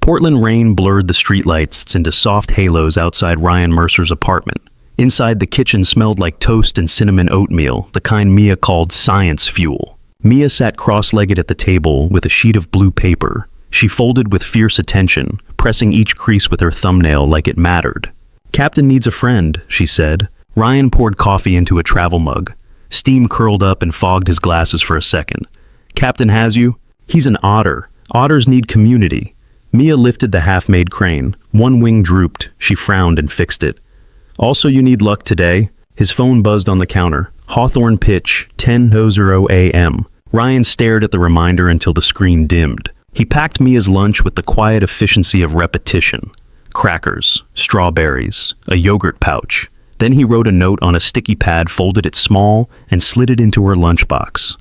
Portland rain blurred the streetlights into soft halos outside Ryan Mercer's apartment. Inside, the kitchen smelled like toast and cinnamon oatmeal, the kind Mia called science fuel. Mia sat cross-legged at the table with a sheet of blue paper. She folded with fierce attention, pressing each crease with her thumbnail like it mattered. "Captain needs a friend," she said. Ryan poured coffee into a travel mug. Steam curled up and fogged his glasses for a second. "Captain has you? He's an otter. Otters need community." Mia lifted the half-made crane. One wing drooped. She frowned and fixed it. "Also, you need luck today." His phone buzzed on the counter. Hawthorne pitch, 10:00 a.m. Ryan stared at the reminder until the screen dimmed. He packed Mia's lunch with the quiet efficiency of repetition. Crackers, strawberries, a yogurt pouch. Then he wrote a note on a sticky pad, folded it small, and slid it into her lunchbox.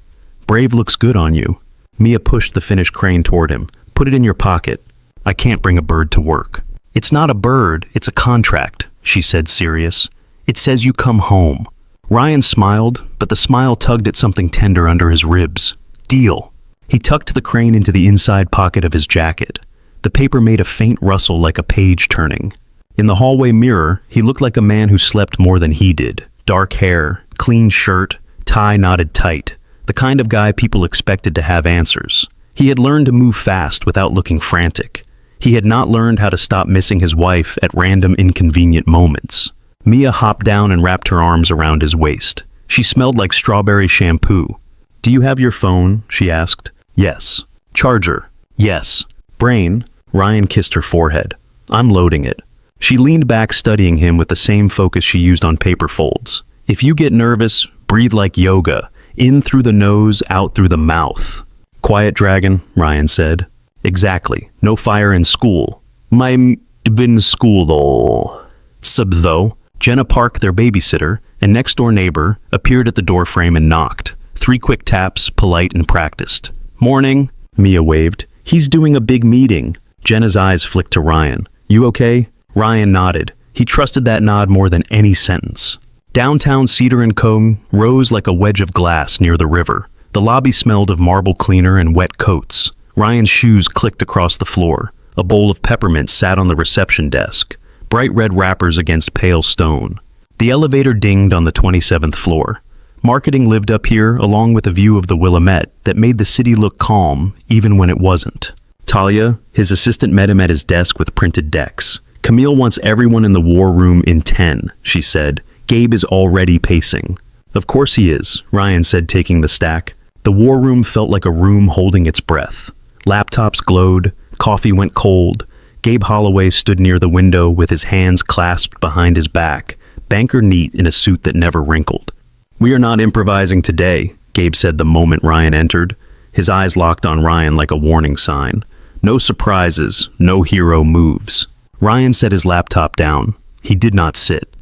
"Brave looks good on you." Mia pushed the finished crane toward him. "Put it in your pocket. I can't bring a bird to work." "It's not a bird, it's a contract," she said, serious. "It says you come home." Ryan smiled, but the smile tugged at something tender under his ribs. "Deal." He tucked the crane into the inside pocket of his jacket. The paper made a faint rustle like a page turning. In the hallway mirror, he looked like a man who slept more than he did. Dark hair, clean shirt, tie knotted tight. The kind of guy people expected to have answers. He had learned to move fast without looking frantic. He had not learned how to stop missing his wife at random inconvenient moments. Mia hopped down and wrapped her arms around his waist. She smelled like strawberry shampoo. "Do you have your phone?" she asked. "Yes." "Charger?" "Yes." "Brain?" Ryan kissed her forehead. "I'm loading it." She leaned back, studying him with the same focus she used on paper folds. "If you get nervous, breathe like yoga. In through the nose, out through the mouth." "Quiet dragon," Ryan said. "Exactly. No fire in school." "My been school though." "Sub though." Jenna Park, their babysitter, and next-door neighbor, appeared at the doorframe and knocked. 3 quick taps, polite and practiced. "Morning," Mia waved. "He's doing a big meeting." Jenna's eyes flicked to Ryan. "You okay?" Ryan nodded. He trusted that nod more than any sentence. Downtown Cedar and Cone rose like a wedge of glass near the river. The lobby smelled of marble cleaner and wet coats. Ryan's shoes clicked across the floor. A bowl of peppermint sat on the reception desk. Bright red wrappers against pale stone. The elevator dinged on the 27th floor. Marketing lived up here, along with a view of the Willamette that made the city look calm, even when it wasn't. Talia, his assistant, met him at his desk with printed decks. "Camille wants everyone in the war room in 10, she said. "Gabe is already pacing." "Of course he is," Ryan said, taking the stack. The war room felt like a room holding its breath. Laptops glowed, coffee went cold. Gabe Holloway stood near the window with his hands clasped behind his back, banker neat in a suit that never wrinkled. "We are not improvising today," Gabe said the moment Ryan entered. His eyes locked on Ryan like a warning sign. "No surprises, no hero moves." Ryan set his laptop down. He did not sit.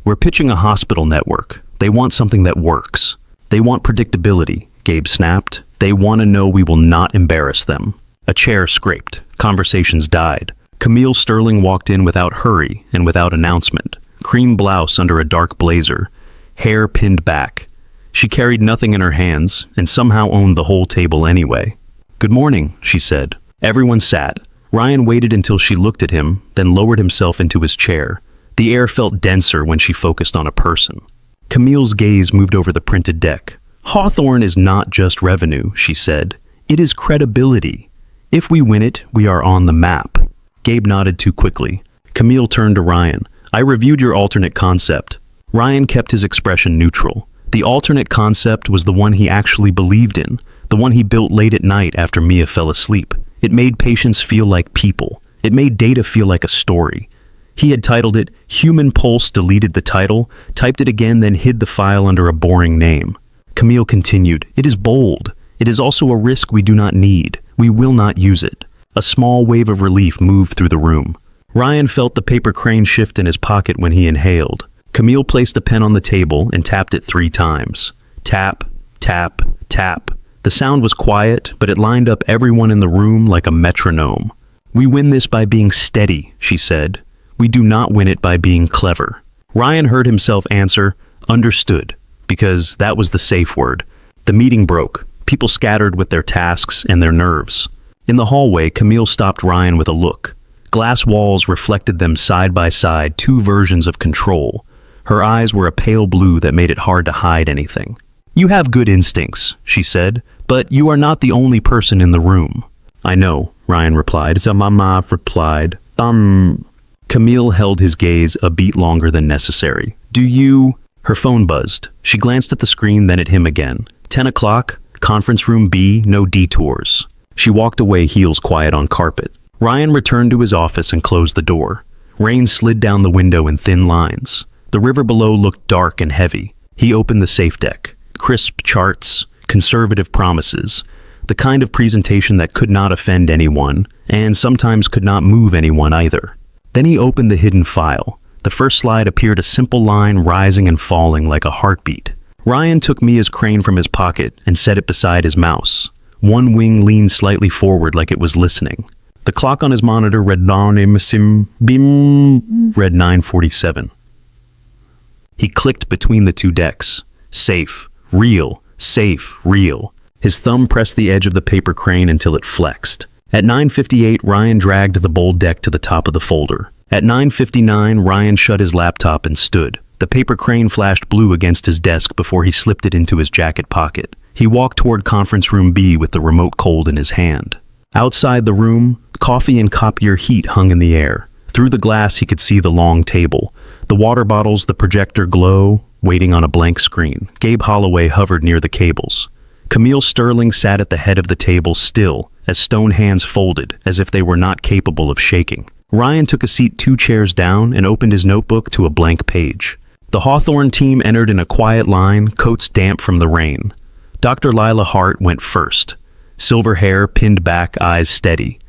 "We're pitching a hospital network. They want something that works. They want predictability," Gabe snapped. "They want to know we will not embarrass them." A chair scraped. Conversations died. Camille Sterling walked in without hurry and without announcement. Cream blouse under a dark blazer. Hair pinned back. She carried nothing in her hands and somehow owned the whole table anyway. "Good morning," she said. Everyone sat. Ryan waited until she looked at him, then lowered himself into his chair. The air felt denser when she focused on a person. Camille's gaze moved over the printed deck. "Hawthorne is not just revenue," she said. "It is credibility. If we win it, we are on the map." Gabe nodded too quickly. Camille turned to Ryan. "I reviewed your alternate concept." Ryan kept his expression neutral. The alternate concept was the one he actually believed in, the one he built late at night after Mia fell asleep. It made patients feel like people. It made data feel like a story. He had titled it Human Pulse, deleted the title, typed it again, then hid the file under a boring name. Camille continued, "It is bold. It is also a risk we do not need. We will not use it." A small wave of relief moved through the room. Ryan felt the paper crane shift in his pocket when he inhaled. Camille placed a pen on the table and tapped it 3 times. Tap, tap, tap. The sound was quiet, but it lined up everyone in the room like a metronome. "We win this by being steady," she said. "We do not win it by being clever." Ryan heard himself answer, "Understood," because that was the safe word. The meeting broke. People scattered with their tasks and their nerves. In the hallway, Camille stopped Ryan with a look. Glass walls reflected them side by side, two versions of control. Her eyes were a pale blue that made it hard to hide anything. "You have good instincts," she said, "but you are not the only person in the room." "I know," Ryan replied. Mama replied. Camille held his gaze a beat longer than necessary. "Do you—" Her phone buzzed. She glanced at the screen, then at him again. 10 o'clock, conference room B, no detours. She walked away, heels quiet on carpet. Ryan returned to his office and closed the door. Rain slid down the window in thin lines. The river below looked dark and heavy. He opened the safe deck. Crisp charts, conservative promises, the kind of presentation that could not offend anyone, and sometimes could not move anyone either. Then he opened the hidden file. The first slide appeared a simple line rising and falling like a heartbeat. Ryan took Mia's crane from his pocket and set it beside his mouse. One wing leaned slightly forward like it was listening. The clock on his monitor read 9:47. He clicked between the two decks. Safe, real, safe, real. His thumb pressed the edge of the paper crane until it flexed. At 9:58, Ryan dragged the bold deck to the top of the folder. At 9:59, Ryan shut his laptop and stood. The paper crane flashed blue against his desk before he slipped it into his jacket pocket. He walked toward conference room B with the remote cold in his hand. Outside the room, coffee and copier heat hung in the air. Through the glass he could see the long table, the water bottles, the projector glow, waiting on a blank screen. Gabe Holloway hovered near the cables. Camille Sterling sat at the head of the table still, as stone hands folded, as if they were not capable of shaking. Ryan took a seat 2 chairs down and opened his notebook to a blank page. The Hawthorne team entered in a quiet line, coats damp from the rain. Dr. Lila Hart went first. Silver hair pinned back, eyes steady.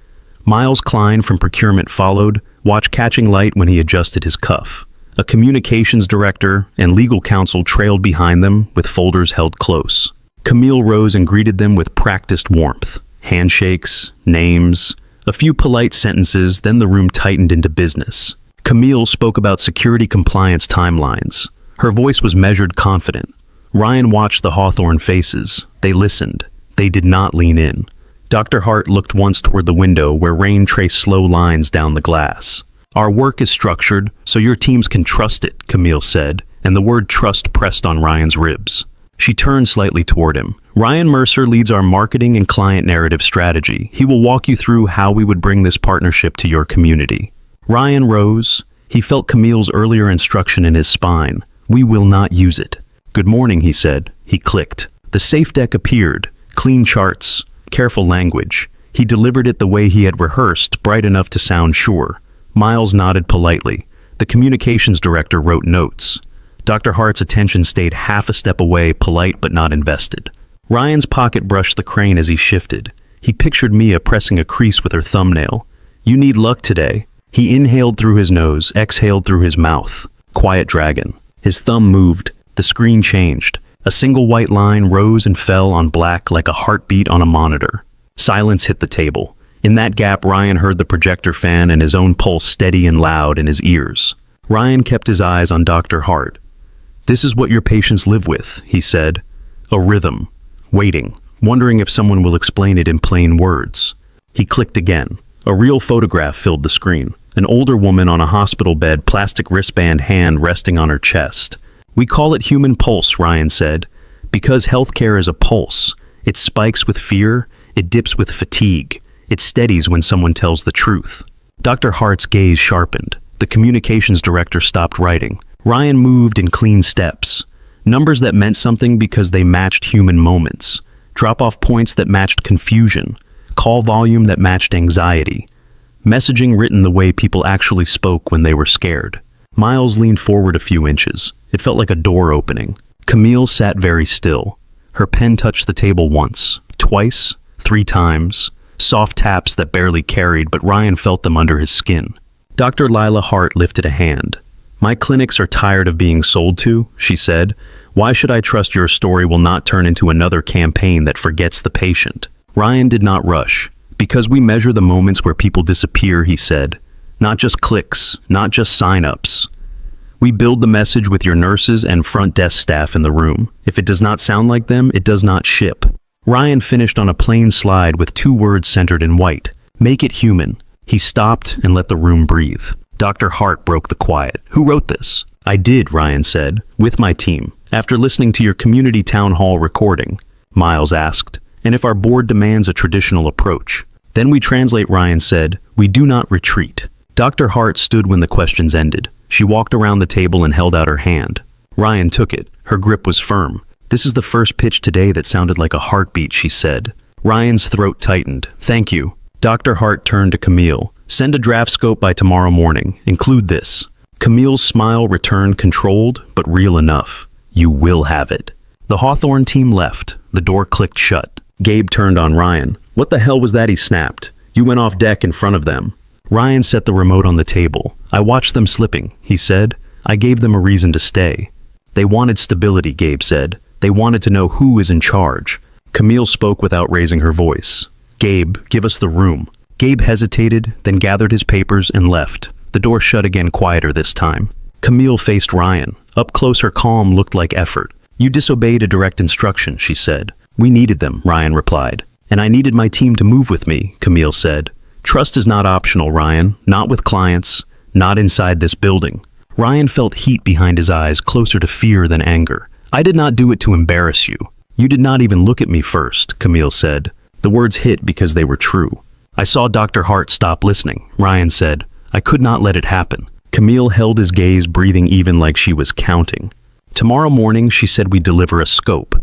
Miles Klein from procurement followed, watch catching light when he adjusted his cuff. A communications director and legal counsel trailed behind them with folders held close. Camille rose and greeted them with practiced warmth. Handshakes, names, a few polite sentences, then the room tightened into business. Camille spoke about security compliance timelines. Her voice was measured, confident. Ryan watched the Hawthorne faces. They listened. They did not lean in. Dr. Hart looked once toward the window where rain traced slow lines down the glass. "Our work is structured, so your teams can trust it," Camille said, and the word trust pressed on Ryan's ribs. She turned slightly toward him. "Ryan Mercer leads our marketing and client narrative strategy. He will walk you through how we would bring this partnership to your community." Ryan rose. He felt Camille's earlier instruction in his spine. "We will not use it." "Good morning," he said. He clicked. The safe deck appeared. Clean charts, careful language. He delivered it the way he had rehearsed, bright enough to sound sure. Miles nodded politely. The communications director wrote notes. Dr. Hart's attention stayed half a step away, polite but not invested. Ryan's pocket brushed the crane as he shifted. He pictured Mia pressing a crease with her thumbnail. "You need luck today." He inhaled through his nose, exhaled through his mouth. Quiet dragon. His thumb moved. The screen changed. A single white line rose and fell on black like a heartbeat on a monitor. Silence hit the table. In that gap, Ryan heard the projector fan and his own pulse steady and loud in his ears. Ryan kept his eyes on Dr. Hart. "This is what your patients live with," he said. A rhythm. Waiting. Wondering if someone will explain it in plain words. He clicked again. A real photograph filled the screen. An older woman on a hospital bed, plastic wristband hand resting on her chest. "We call it human pulse," Ryan said, "because healthcare is a pulse. It spikes with fear, it dips with fatigue, it steadies when someone tells the truth." Dr. Hart's gaze sharpened. The communications director stopped writing. Ryan moved in clean steps. Numbers that meant something because they matched human moments. Drop-off points that matched confusion. Call volume that matched anxiety. Messaging written the way people actually spoke when they were scared. Miles leaned forward a few inches. It felt like a door opening. Camille sat very still. Her pen touched the table once, twice, 3 times. Soft taps that barely carried, but Ryan felt them under his skin. Dr. Lila Hart lifted a hand. "My clinics are tired of being sold to," she said. "Why should I trust your story will not turn into another campaign that forgets the patient?" Ryan did not rush. "Because we measure the moments where people disappear," he said. "Not just clicks, not just sign-ups. We build the message with your nurses and front desk staff in the room. If it does not sound like them, it does not ship." Ryan finished on a plain slide with 2 words centered in white. Make it human. He stopped and let the room breathe. Dr. Hart broke the quiet. Who wrote this? I did, Ryan said, with my team, after listening to your community town hall recording. Miles asked, and if our board demands a traditional approach? Then we translate, Ryan said, we do not retreat. Dr. Hart stood when the questions ended. She walked around the table and held out her hand. Ryan took it. Her grip was firm. This is the first pitch today that sounded like a heartbeat, she said. Ryan's throat tightened. Thank you. Dr. Hart turned to Camille. Send a draft scope by tomorrow morning. Include this. Camille's smile returned, controlled, but real enough. You will have it. The Hawthorne team left. The door clicked shut. Gabe turned on Ryan. What the hell was that? He snapped. You went off deck in front of them. Ryan set the remote on the table. I watched them slipping, he said. I gave them a reason to stay. They wanted stability, Gabe said. They wanted to know who is in charge. Camille spoke without raising her voice. Gabe, give us the room. Gabe hesitated, then gathered his papers and left. The door shut again, quieter this time. Camille faced Ryan. Up close, her calm looked like effort. You disobeyed a direct instruction, she said. We needed them, Ryan replied. And I needed my team to move with me, Camille said. Trust is not optional, Ryan. Not with clients. Not inside this building. Ryan felt heat behind his eyes, closer to fear than anger. I did not do it to embarrass you. You did not even look at me first, Camille said. The words hit because they were true. I saw Dr. Hart stop listening, Ryan said. I could not let it happen. Camille held his gaze, breathing even like she was counting. Tomorrow morning, she said, we deliver a scope.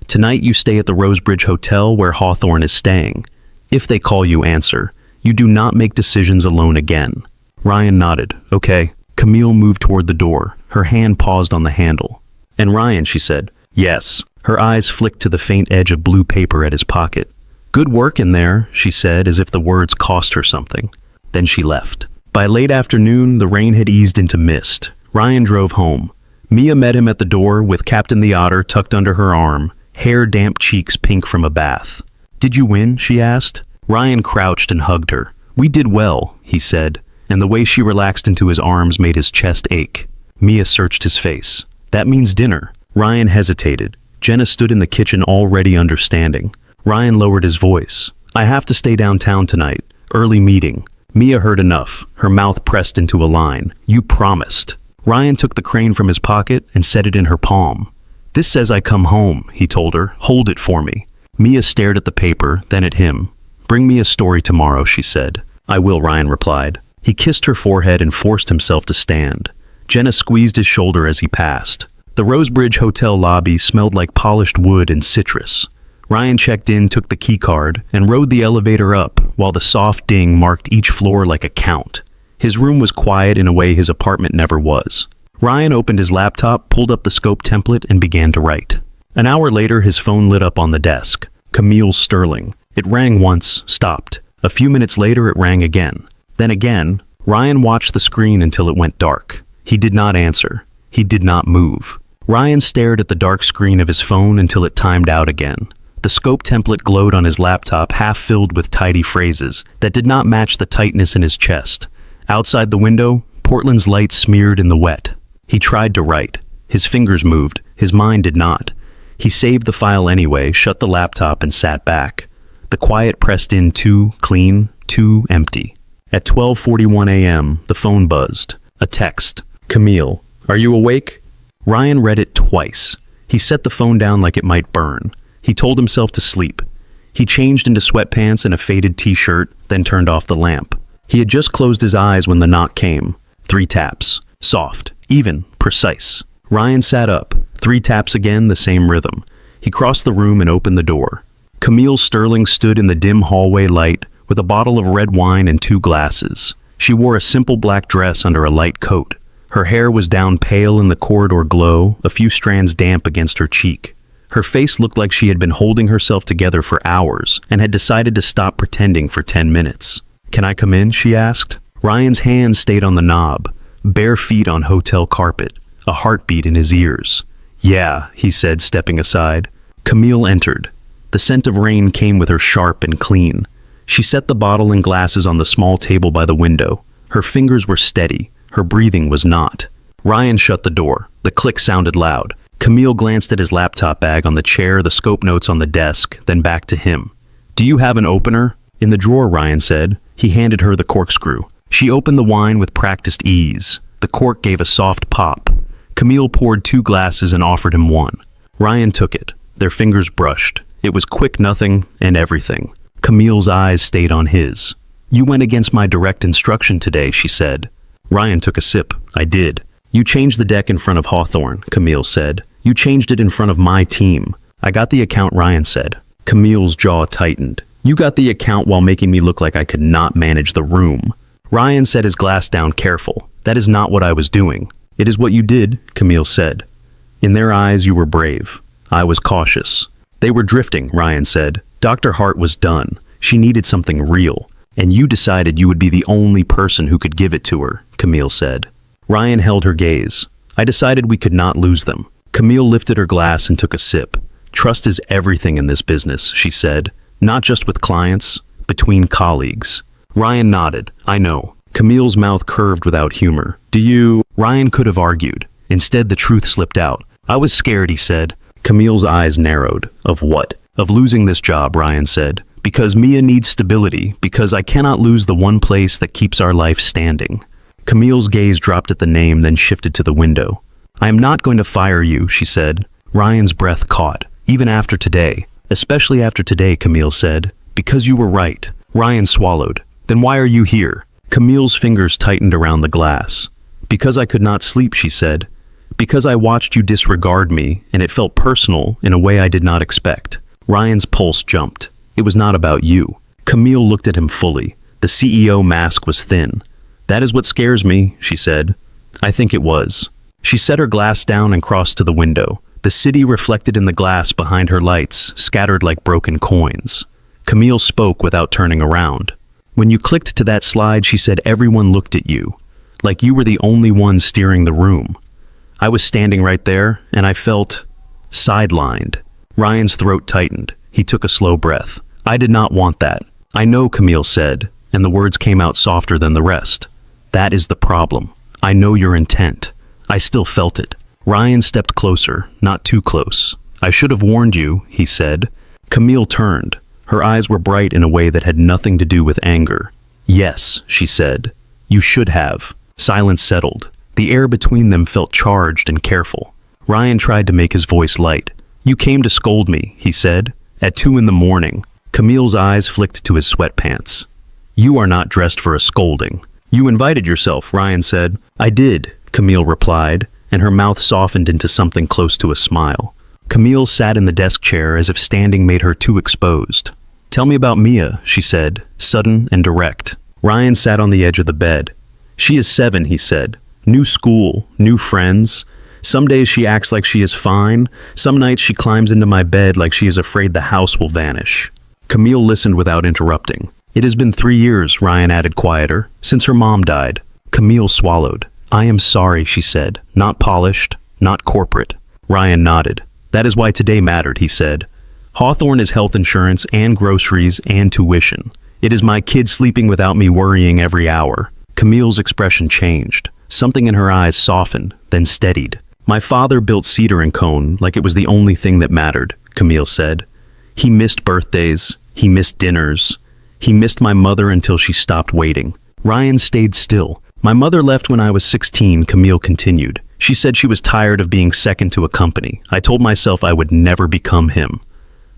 Tonight you stay at the Rosebridge Hotel where Hawthorne is staying. If they call you, answer. You do not make decisions alone again. Ryan nodded. Okay. Camille moved toward the door. Her hand paused on the handle. And Ryan, she said. Yes. Her eyes flicked to the faint edge of blue paper at his pocket. Good work in there, she said, as if the words cost her something. Then she left. By late afternoon, the rain had eased into mist. Ryan drove home. Mia met him at the door with Captain the Otter tucked under her arm, hair-damp cheeks pink from a bath. Did you win? She asked. Ryan crouched and hugged her. We did well, he said, and the way she relaxed into his arms made his chest ache. Mia searched his face. That means dinner. Ryan hesitated. Jenna stood in the kitchen already understanding. Ryan lowered his voice. I have to stay downtown tonight. Early meeting. Mia heard enough, her mouth pressed into a line. You promised. Ryan took the crane from his pocket and set it in her palm. This says I come home, he told her. Hold it for me. Mia stared at the paper, then at him. Bring me a story tomorrow, she said. I will, Ryan replied. He kissed her forehead and forced himself to stand. Jenna squeezed his shoulder as he passed. The Rosebridge Hotel lobby smelled like polished wood and citrus. Ryan checked in, took the key card, and rode the elevator up, while the soft ding marked each floor like a count. His room was quiet in a way his apartment never was. Ryan opened his laptop, pulled up the scope template, and began to write. An hour later, his phone lit up on the desk. Camille Sterling. It rang once, stopped. A few minutes later, it rang again. Then again. Ryan watched the screen until it went dark. He did not answer. He did not move. Ryan stared at the dark screen of his phone until it timed out again. The scope template glowed on his laptop, half filled with tidy phrases that did not match the tightness in his chest. Outside the window, Portland's light smeared in the wet. He tried to write. His fingers moved. His mind did not. He saved the file anyway, shut the laptop, and sat back. The quiet pressed in too clean, too empty. At 12:41 a.m., the phone buzzed. A text. Camille, are you awake? Ryan read it twice. He set the phone down like it might burn. He told himself to sleep. He changed into sweatpants and a faded t-shirt, then turned off the lamp. He had just closed his eyes when the knock came. 3 taps. Soft, even, precise. Ryan sat up. 3 taps again, the same rhythm. He crossed the room and opened the door. Camille Sterling stood in the dim hallway light with a bottle of red wine and 2 glasses. She wore a simple black dress under a light coat. Her hair was down pale in the corridor glow, a few strands damp against her cheek. Her face looked like she had been holding herself together for hours and had decided to stop pretending for 10 minutes. Can I come in? She asked. Ryan's hand stayed on the knob, bare feet on hotel carpet, a heartbeat in his ears. Yeah, he said, stepping aside. Camille entered. The scent of rain came with her, sharp and clean. She set the bottle and glasses on the small table by the window. Her fingers were steady. Her breathing was not. Ryan shut the door. The click sounded loud. Camille glanced at his laptop bag on the chair, the scope notes on the desk, then back to him. Do you have an opener? In the drawer, Ryan said. He handed her the corkscrew. She opened the wine with practiced ease. The cork gave a soft pop. Camille poured 2 glasses and offered him one. Ryan took it. Their fingers brushed. It was quick nothing and everything. Camille's eyes stayed on his. You went against my direct instruction today, she said. Ryan took a sip. I did. You changed the deck in front of Hawthorne, Camille said. You changed it in front of my team. I got the account, Ryan said. Camille's jaw tightened. You got the account while making me look like I could not manage the room. Ryan set his glass down careful. That is not what I was doing. It is what you did, Camille said. In their eyes, you were brave. I was cautious. They were drifting, Ryan said. Dr. Hart was done. She needed something real. And you decided you would be the only person who could give it to her, Camille said. Ryan held her gaze. I decided we could not lose them. Camille lifted her glass and took a sip. Trust is everything in this business, she said. Not just with clients, between colleagues. Ryan nodded. I know. Camille's mouth curved without humor. Do you? Ryan could have argued. Instead, the truth slipped out. I was scared, he said. Camille's eyes narrowed. Of what? Of losing this job, Ryan said. Because Mia needs stability, because I cannot lose the one place that keeps our life standing. Camille's gaze dropped at the name, then shifted to the window. I am not going to fire you, she said. Ryan's breath caught. Even after today. Especially after today, Camille said. Because you were right. Ryan swallowed. Then why are you here? Camille's fingers tightened around the glass. Because I could not sleep, she said. Because I watched you disregard me, and it felt personal in a way I did not expect. Ryan's pulse jumped. It was not about you. Camille looked at him fully. The CEO mask was thin. That is what scares me, she said. I think it was. She set her glass down and crossed to the window. The city reflected in the glass behind her lights, scattered like broken coins. Camille spoke without turning around. When you clicked to that slide, she said everyone looked at you, like you were the only one steering the room. I was standing right there, and I felt sidelined. Ryan's throat tightened. He took a slow breath. I did not want that. I know, Camille said, and the words came out softer than the rest. That is the problem. I know your intent. I still felt it. Ryan stepped closer, not too close. I should have warned you, he said. Camille turned. Her eyes were bright in a way that had nothing to do with anger. Yes, she said. You should have. Silence settled. The air between them felt charged and careful. Ryan tried to make his voice light. You came to scold me, he said. At 2 a.m. Camille's eyes flicked to his sweatpants. You are not dressed for a scolding. You invited yourself, Ryan said. I did, Camille replied, and her mouth softened into something close to a smile. Camille sat in the desk chair as if standing made her too exposed. Tell me about Mia, she said, sudden and direct. Ryan sat on the edge of the bed. She is 7, he said. New school, new friends. Some days she acts like she is fine. Some nights she climbs into my bed like she is afraid the house will vanish. Camille listened without interrupting. It has been 3 years, Ryan added quieter, since her mom died. Camille swallowed. I am sorry, she said. Not polished, not corporate. Ryan nodded. That is why today mattered, he said. Hawthorne is health insurance and groceries and tuition. It is my kid sleeping without me worrying every hour. Camille's expression changed. Something in her eyes softened, then steadied. My father built Cedar and Cone like it was the only thing that mattered, Camille said. He missed birthdays. He missed dinners. He missed my mother until she stopped waiting. Ryan stayed still. My mother left when I was 16, Camille continued. She said she was tired of being second to a company. I told myself I would never become him.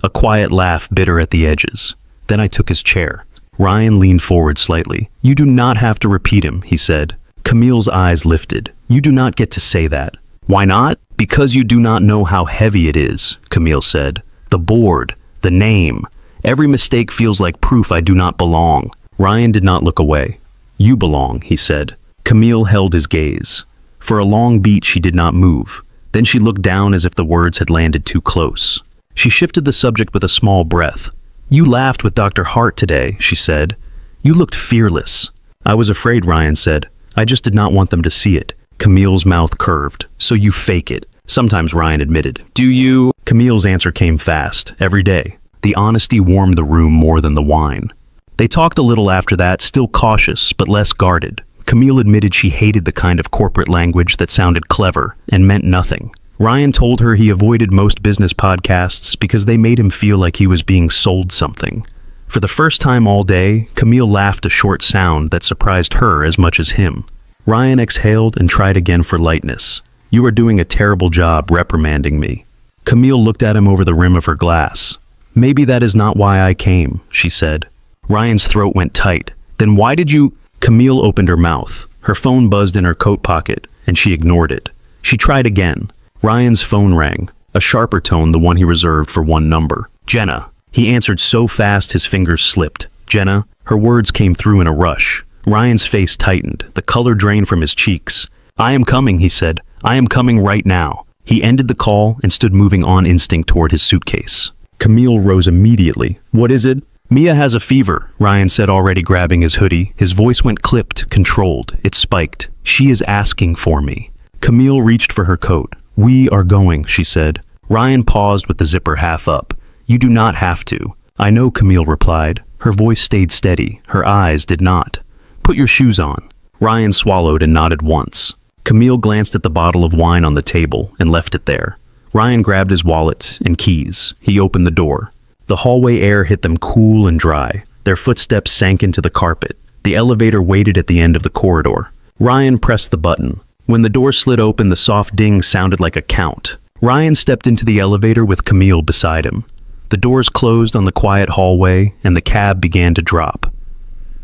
A quiet laugh bitter at the edges. Then I took his chair. Ryan leaned forward slightly. You do not have to repeat him, he said. Camille's eyes lifted. You do not get to say that. Why not? Because you do not know how heavy it is, Camille said. The board, the name. Every mistake feels like proof I do not belong. Ryan did not look away. You belong, he said. Camille held his gaze. For a long beat she did not move. Then she looked down as if the words had landed too close. She shifted the subject with a small breath. You laughed with Dr. Hart today, she said. You looked fearless. I was afraid, Ryan said. I just did not want them to see it. Camille's mouth curved. So you fake it. Sometimes, Ryan admitted. Do you? Camille's answer came fast, every day. The honesty warmed the room more than the wine. They talked a little after that, still cautious, but less guarded. Camille admitted she hated the kind of corporate language that sounded clever and meant nothing. Ryan told her he avoided most business podcasts because they made him feel like he was being sold something. For the first time all day, Camille laughed a short sound that surprised her as much as him. Ryan exhaled and tried again for lightness. "You are doing a terrible job reprimanding me." Camille looked at him over the rim of her glass. "Maybe that is not why I came," she said. Ryan's throat went tight. "Then why did you—" Camille opened her mouth. Her phone buzzed in her coat pocket, and she ignored it. She tried again. Ryan's phone rang, a sharper tone, the one he reserved for one number. "Jenna." He answered so fast his fingers slipped. "Jenna?" Her words came through in a rush. Ryan's face tightened, the color drained from his cheeks. "I am coming," he said. "I am coming right now." He ended the call and stood moving on instinct toward his suitcase. Camille rose immediately. "What is it?" "Mia has a fever," Ryan said, already grabbing his hoodie. His voice went clipped, controlled. It spiked. "She is asking for me." Camille reached for her coat. "We are going," she said. Ryan paused with the zipper half up. "You do not have to." "I know," Camille replied. Her voice stayed steady. Her eyes did not. "Put your shoes on." Ryan swallowed and nodded once. Camille glanced at the bottle of wine on the table and left it there. Ryan grabbed his wallet and keys. He opened the door. The hallway air hit them cool and dry. Their footsteps sank into the carpet. The elevator waited at the end of the corridor. Ryan pressed the button. When the door slid open, the soft ding sounded like a count. Ryan stepped into the elevator with Camille beside him. The doors closed on the quiet hallway, and the cab began to drop.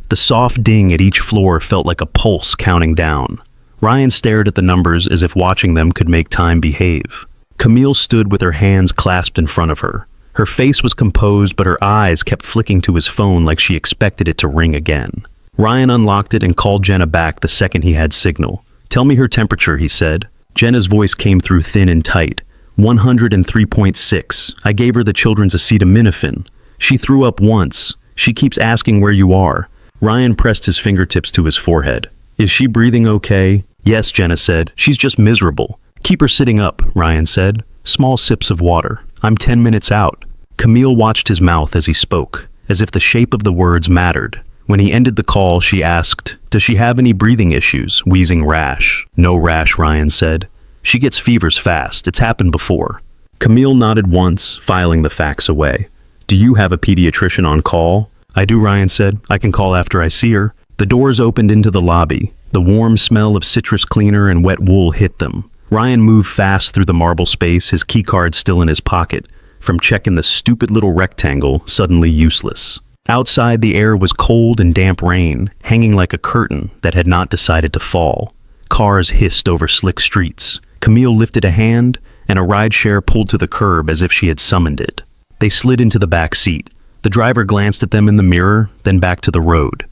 The soft ding at each floor felt like a pulse counting down. Ryan stared at the numbers as if watching them could make time behave. Camille stood with her hands clasped in front of her. Her face was composed, but her eyes kept flicking to his phone like she expected it to ring again. Ryan unlocked it and called Jenna back the second he had signal. "Tell me her temperature," he said. Jenna's voice came through thin and tight. 103.6. I gave her the children's acetaminophen. She threw up once. She keeps asking where you are. Ryan pressed his fingertips to his forehead. "Is she breathing okay?" "Yes," Jenna said. "She's just miserable." "Keep her sitting up," Ryan said. Small sips of water. "I'm 10 minutes out." Camille watched his mouth as he spoke, as if the shape of the words mattered. When he ended the call, she asked, "Does she have any breathing issues? Wheezing, rash?" "No rash," Ryan said. "She gets fevers fast. It's happened before." Camille nodded once, filing the facts away. "Do you have a pediatrician on call?" "I do," Ryan said. "I can call after I see her." The doors opened into the lobby. The warm smell of citrus cleaner and wet wool hit them. Ryan moved fast through the marble space, his keycard still in his pocket, from checking the stupid little rectangle, suddenly useless. Outside, the air was cold and damp rain, hanging like a curtain that had not decided to fall. Cars hissed over slick streets. Camille lifted a hand, and a rideshare pulled to the curb as if she had summoned it. They slid into the back seat. The driver glanced at them in the mirror, then back to the road.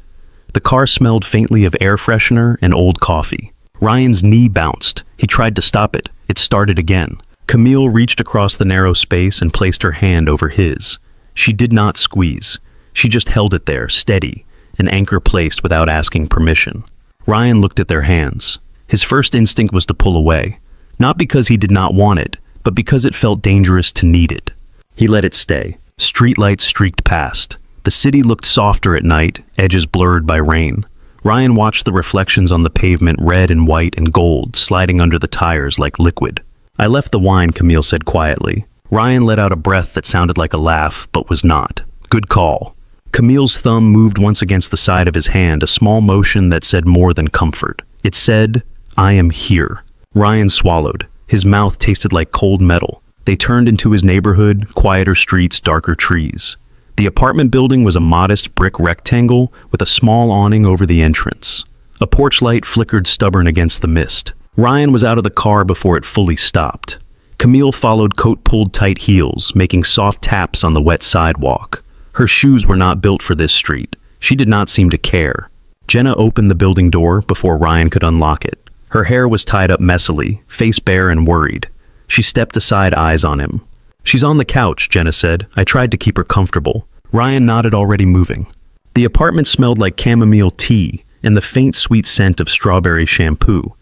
The car smelled faintly of air freshener and old coffee. Ryan's knee bounced. He tried to stop it. It started again. Camille reached across the narrow space and placed her hand over his. She did not squeeze. She just held it there, steady, an anchor placed without asking permission. Ryan looked at their hands. His first instinct was to pull away, not because he did not want it, but because it felt dangerous to need it. He let it stay. Streetlights streaked past. The city looked softer at night, edges blurred by rain. Ryan watched the reflections on the pavement, red and white and gold, sliding under the tires like liquid. "I left the wine," Camille said quietly. Ryan let out a breath that sounded like a laugh, but was not. "Good call." Camille's thumb moved once against the side of his hand, a small motion that said more than comfort. It said, "I am here." Ryan swallowed. His mouth tasted like cold metal. They turned into his neighborhood, quieter streets, darker trees. The apartment building was a modest brick rectangle with a small awning over the entrance. A porch light flickered stubborn against the mist. Ryan was out of the car before it fully stopped. Camille followed coat pulled tight heels, making soft taps on the wet sidewalk. Her shoes were not built for this street. She did not seem to care. Jenna opened the building door before Ryan could unlock it. Her hair was tied up messily, face bare and worried. She stepped aside, eyes on him. "She's on the couch," Jenna said. "I tried to keep her comfortable." Ryan nodded, already moving. The apartment smelled like chamomile tea and the faint sweet scent of strawberry shampoo.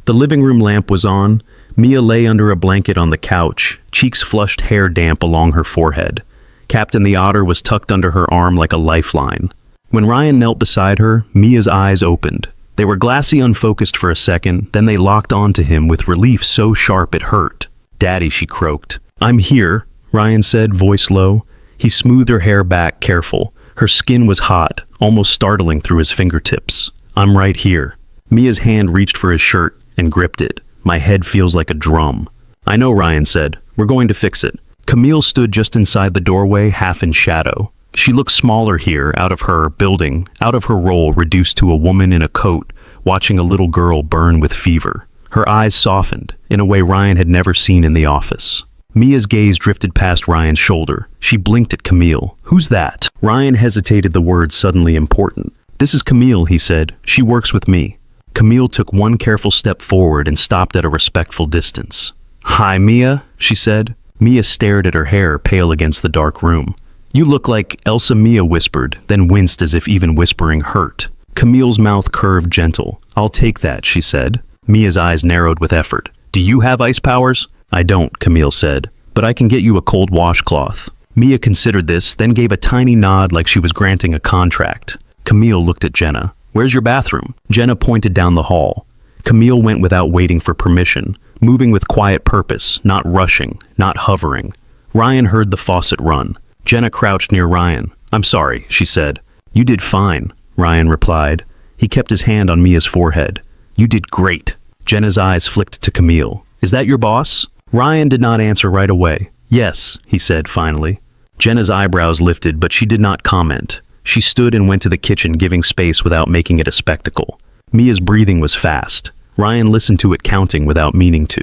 The living room lamp was on. Mia lay under a blanket on the couch, cheeks flushed, hair damp along her forehead. Captain the Otter was tucked under her arm like a lifeline. When Ryan knelt beside her, Mia's eyes opened. They were glassy, unfocused for a second, then they locked onto him with relief so sharp it hurt. "Daddy," she croaked. "I'm here," Ryan said, voice low. He smoothed her hair back, careful. Her skin was hot, almost startling through his fingertips. "I'm right here." Mia's hand reached for his shirt and gripped it. "My head feels like a drum." "I know," Ryan said. "We're going to fix it." Camille stood just inside the doorway, half in shadow. She looked smaller here, out of her building, out of her role, reduced to a woman in a coat, watching a little girl burn with fever. Her eyes softened, in a way Ryan had never seen in the office. Mia's gaze drifted past Ryan's shoulder. She blinked at Camille. "Who's that?" Ryan hesitated, the words suddenly important. "This is Camille," he said. "She works with me." Camille took one careful step forward and stopped at a respectful distance. "Hi, Mia," she said. Mia stared at her hair, pale against the dark room. "You look like Elsa," Mia whispered, then winced as if even whispering hurt. Camille's mouth curved gentle. "I'll take that," she said. Mia's eyes narrowed with effort. "Do you have ice powers?" "I don't," Camille said, "but I can get you a cold washcloth." Mia considered this, then gave a tiny nod like she was granting a contract. Camille looked at Jenna. "Where's your bathroom?" Jenna pointed down the hall. Camille went without waiting for permission, moving with quiet purpose, not rushing, not hovering. Ryan heard the faucet run. Jenna crouched near Ryan. "I'm sorry," she said. "You did fine," Ryan replied. He kept his hand on Mia's forehead. "You did great." Jenna's eyes flicked to Camille. "Is that your boss?" Ryan did not answer right away. "Yes," he said finally. Jenna's eyebrows lifted, but she did not comment. She stood and went to the kitchen, giving space without making it a spectacle. Mia's breathing was fast. Ryan listened to it, counting without meaning to.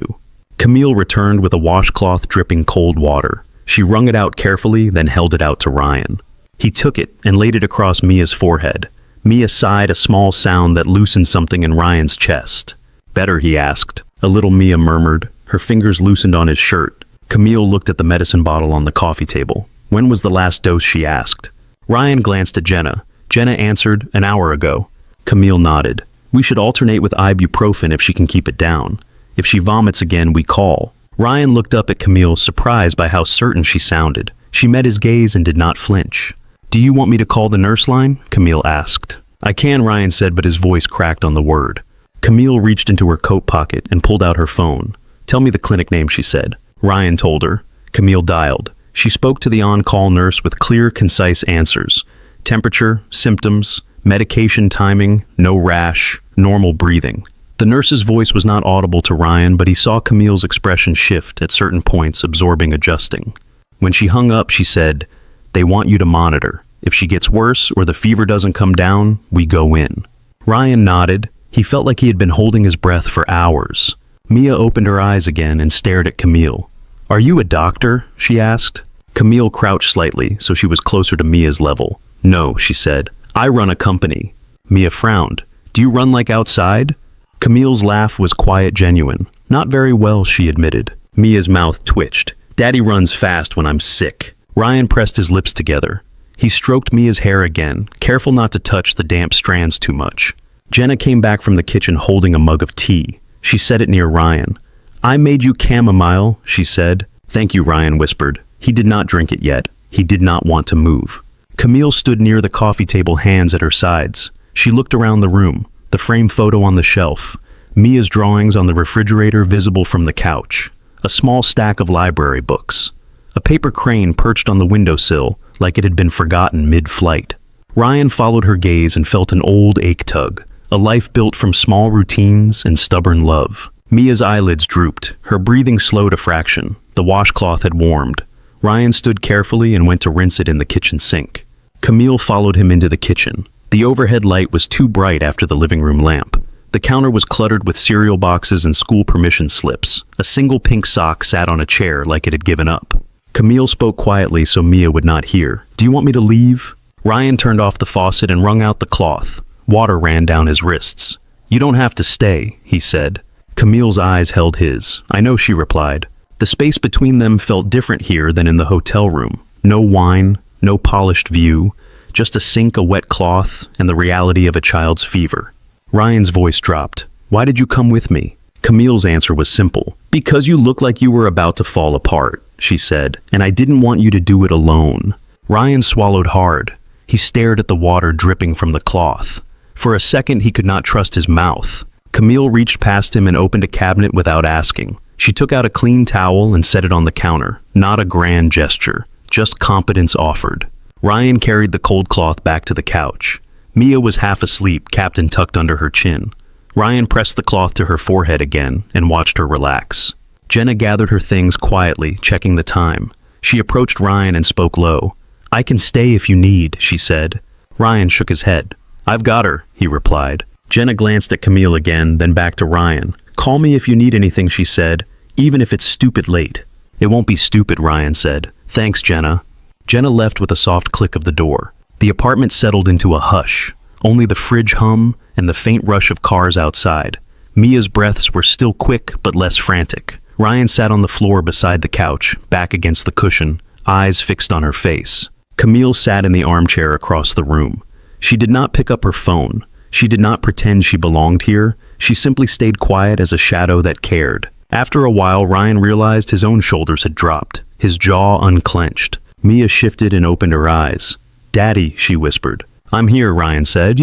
Camille returned with a washcloth dripping cold water. She wrung it out carefully, then held it out to Ryan. He took it and laid it across Mia's forehead. Mia sighed, a small sound that loosened something in Ryan's chest. "Better?" he asked. "A little," Mia murmured. Her fingers loosened on his shirt. Camille looked at the medicine bottle on the coffee table. "When was the last dose?" she asked. Ryan glanced at Jenna. Jenna answered, "An hour ago." Camille nodded. "We should alternate with ibuprofen if she can keep it down. If she vomits again, we call." Ryan looked up at Camille, surprised by how certain she sounded. She met his gaze and did not flinch. "Do you want me to call the nurse line?" Camille asked. "I can," Ryan said, but his voice cracked on the word. Camille reached into her coat pocket and pulled out her phone. "Tell me the clinic name," she said. Ryan told her. Camille dialed. She spoke to the on-call nurse with clear, concise answers. Temperature, symptoms, medication timing, no rash, normal breathing. The nurse's voice was not audible to Ryan, but he saw Camille's expression shift at certain points, absorbing, adjusting. When she hung up, she said, "They want you to monitor. If she gets worse or the fever doesn't come down, we go in." Ryan nodded. He felt like he had been holding his breath for hours. Mia opened her eyes again and stared at Camille. "Are you a doctor?" she asked. Camille crouched slightly, so she was closer to Mia's level. "No," she said. "I run a company." Mia frowned. "Do you run like outside?" Camille's laugh was quiet, genuine. "Not very well," she admitted. Mia's mouth twitched. "Daddy runs fast when I'm sick." Ryan pressed his lips together. He stroked Mia's hair again, careful not to touch the damp strands too much. Jenna came back from the kitchen holding a mug of tea. She set it near Ryan. "I made you chamomile," she said. "Thank you," Ryan whispered. He did not drink it yet. He did not want to move. Camille stood near the coffee table, hands at her sides. She looked around the room, the framed photo on the shelf, Mia's drawings on the refrigerator visible from the couch, a small stack of library books, a paper crane perched on the windowsill like it had been forgotten mid-flight. Ryan followed her gaze and felt an old ache tug, a life built from small routines and stubborn love. Mia's eyelids drooped, her breathing slowed a fraction. The washcloth had warmed. Ryan stood carefully and went to rinse it in the kitchen sink. Camille followed him into the kitchen. The overhead light was too bright after the living room lamp. The counter was cluttered with cereal boxes and school permission slips. A single pink sock sat on a chair like it had given up. Camille spoke quietly so Mia would not hear. "Do you want me to leave?" Ryan turned off the faucet and wrung out the cloth. Water ran down his wrists. "You don't have to stay," he said. Camille's eyes held his. "I know," she replied. The space between them felt different here than in the hotel room. No wine, no polished view, just a sink, a wet cloth, and the reality of a child's fever. Ryan's voice dropped. "Why did you come with me?" Camille's answer was simple. "Because you look like you were about to fall apart," she said, "and I didn't want you to do it alone." Ryan swallowed hard. He stared at the water dripping from the cloth. For a second, he could not trust his mouth. Camille reached past him and opened a cabinet without asking. She took out a clean towel and set it on the counter. Not a grand gesture, just competence offered. Ryan carried the cold cloth back to the couch. Mia was half asleep, Captain tucked under her chin. Ryan pressed the cloth to her forehead again and watched her relax. Jenna gathered her things quietly, checking the time. She approached Ryan and spoke low. "I can stay if you need," she said. Ryan shook his head. "I've got her," he replied. Jenna glanced at Camille again, then back to Ryan. "Call me if you need anything," she said, "even if it's stupid late." "It won't be stupid," Ryan said. "Thanks, Jenna." Jenna left with a soft click of the door. The apartment settled into a hush, only the fridge hum and the faint rush of cars outside. Mia's breaths were still quick but less frantic. Ryan sat on the floor beside the couch, back against the cushion, eyes fixed on her face. Camille sat in the armchair across the room. She did not pick up her phone. She did not pretend she belonged here. She simply stayed quiet as a shadow that cared. After a while, Ryan realized his own shoulders had dropped, his jaw unclenched. Mia shifted and opened her eyes. "Daddy," she whispered. "I'm here," Ryan said.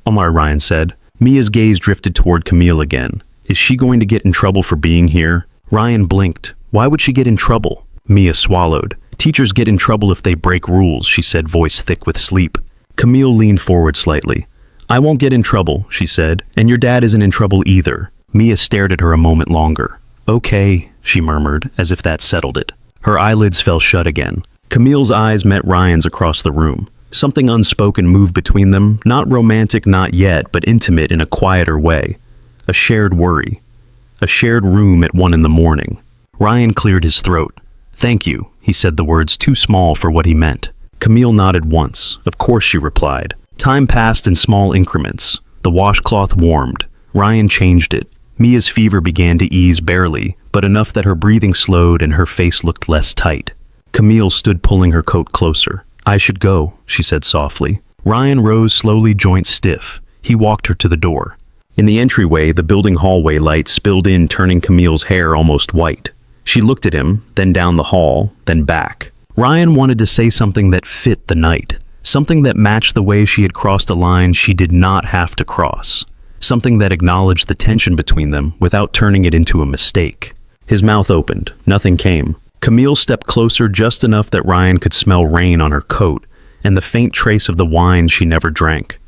Ryan said. Mia's gaze drifted toward Camille again. Is she going to get in trouble for being here? Ryan blinked. Why would she get in trouble? Mia swallowed. Teachers get in trouble if they break rules, she said, voice thick with sleep. Camille leaned forward slightly. I won't get in trouble, she said, and your dad isn't in trouble either. Mia stared at her a moment longer. Okay, she murmured, as if that settled it. Her eyelids fell shut again. Camille's eyes met Ryan's across the room. Something unspoken moved between them, not romantic, not yet, but intimate in a quieter way. A shared worry. A shared room at 1 a.m. Ryan cleared his throat. Thank you, he said, the words too small for what he meant. Camille nodded once. Of course, she replied. Time passed in small increments. The washcloth warmed. Ryan changed it. Mia's fever began to ease barely, but enough that her breathing slowed and her face looked less tight. Camille stood pulling her coat closer. I should go, she said softly. Ryan rose slowly, joints stiff. He walked her to the door. In the entryway, the building hallway light spilled in, turning Camille's hair almost white. She looked at him, then down the hall, then back. Ryan wanted to say something that fit the night. Something that matched the way she had crossed a line she did not have to cross. Something that acknowledged the tension between them without turning it into a mistake. His mouth opened. Nothing came. Camille stepped closer just enough that Ryan could smell rain on her coat and the faint trace of the wine she never drank.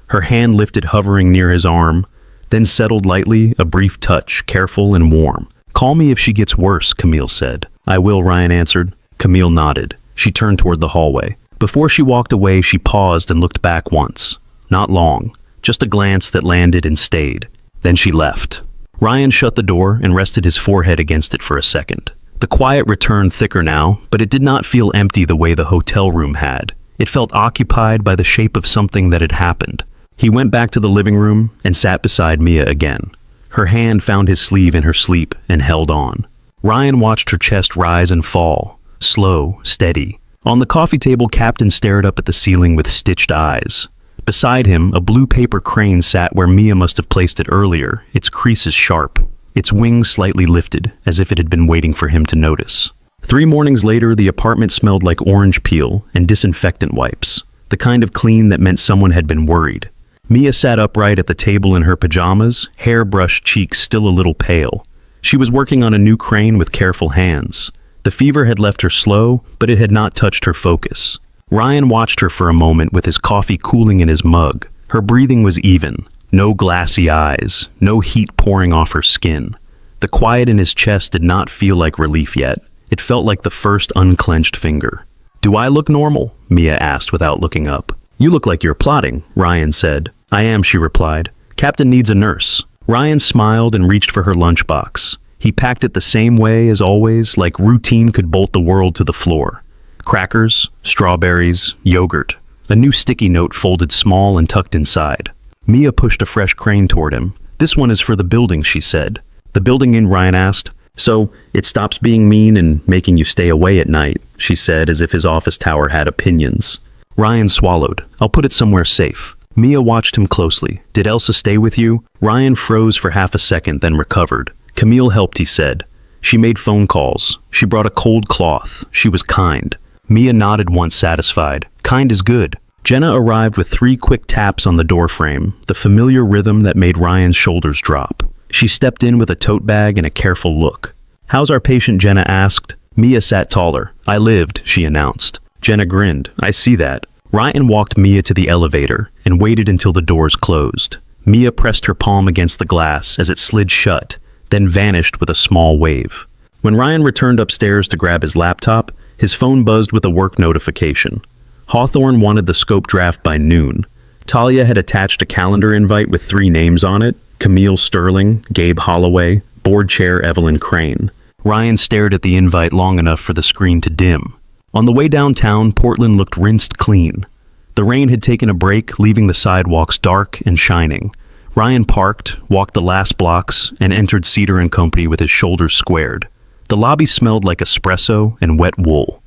Her hand lifted, hovering near his arm, then settled lightly, a brief touch, careful and warm. Call me if she gets worse, Camille said. I will, Ryan answered. Camille nodded. She turned toward the hallway. Before she walked away, she paused and looked back once. Not long, just a glance that landed and stayed. Then she left. Ryan shut the door and rested his forehead against it for a second. The quiet returned thicker now, but it did not feel empty the way the hotel room had. It felt occupied by the shape of something that had happened. He went back to the living room and sat beside Mia again. Her hand found his sleeve in her sleep and held on. Ryan watched her chest rise and fall, slow, steady. On the coffee table, Captain stared up at the ceiling with stitched eyes. Beside him, a blue paper crane sat where Mia must have placed it earlier, its creases sharp, its wings slightly lifted, as if it had been waiting for him to notice. 3 mornings later, the apartment smelled like orange peel and disinfectant wipes, the kind of clean that meant someone had been worried. Mia sat upright at the table in her pajamas, hair-brushed cheeks still a little pale. She was working on a new crane with careful hands. The fever had left her slow, but it had not touched her focus. Ryan watched her for a moment with his coffee cooling in his mug. Her breathing was even. No glassy eyes, no heat pouring off her skin. The quiet in his chest did not feel like relief yet. It felt like the first unclenched finger. Do I look normal? Mia asked without looking up. You look like you're plotting, Ryan said. I am, she replied. Captain needs a nurse. Ryan smiled and reached for her lunchbox. He packed it the same way as always, like routine could bolt the world to the floor. Crackers, strawberries, yogurt. A new sticky note folded small and tucked inside. Mia pushed a fresh crane toward him. This one is for the building, she said. The building in, Ryan asked. So, it stops being mean and making you stay away at night, she said, as if his office tower had opinions. Ryan swallowed. I'll put it somewhere safe. Mia watched him closely. Did Elsa stay with you? Ryan froze for half a second, then recovered. Camille helped, he said. She made phone calls. She brought a cold cloth. She was kind. Mia nodded once, satisfied. Kind is good. Jenna arrived with 3 quick taps on the doorframe, the familiar rhythm that made Ryan's shoulders drop. She stepped in with a tote bag and a careful look. How's our patient, Jenna asked. Mia sat taller. I lived, she announced. Jenna grinned. I see that. Ryan walked Mia to the elevator and waited until the doors closed. Mia pressed her palm against the glass as it slid shut, then vanished with a small wave. When Ryan returned upstairs to grab his laptop, his phone buzzed with a work notification. Hawthorne wanted the scope draft by noon. Talia had attached a calendar invite with 3 names on it: Camille Sterling, Gabe Holloway, board chair Evelyn Crane. Ryan stared at the invite long enough for the screen to dim. On the way downtown, Portland looked rinsed clean. The rain had taken a break, leaving the sidewalks dark and shining. Ryan parked, walked the last blocks, and entered Cedar & Company with his shoulders squared. The lobby smelled like espresso and wet wool.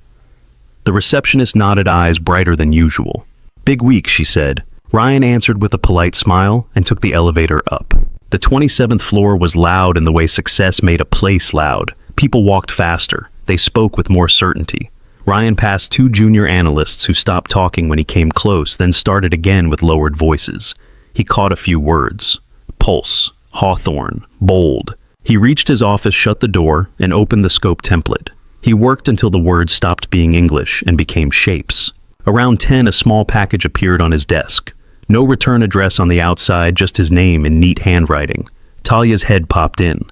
The receptionist nodded, eyes brighter than usual. Big week, she said. Ryan answered with a polite smile and took the elevator up. The 27th floor was loud in the way success made a place loud. People walked faster. They spoke with more certainty. Ryan passed 2 junior analysts who stopped talking when he came close, then started again with lowered voices. He caught a few words. Pulse, Hawthorne, bold. He reached his office, shut the door, and opened the scope template. He worked until the words stopped being English and became shapes. Around 10, a small package appeared on his desk. No return address on the outside, just his name in neat handwriting. Talia's head popped in.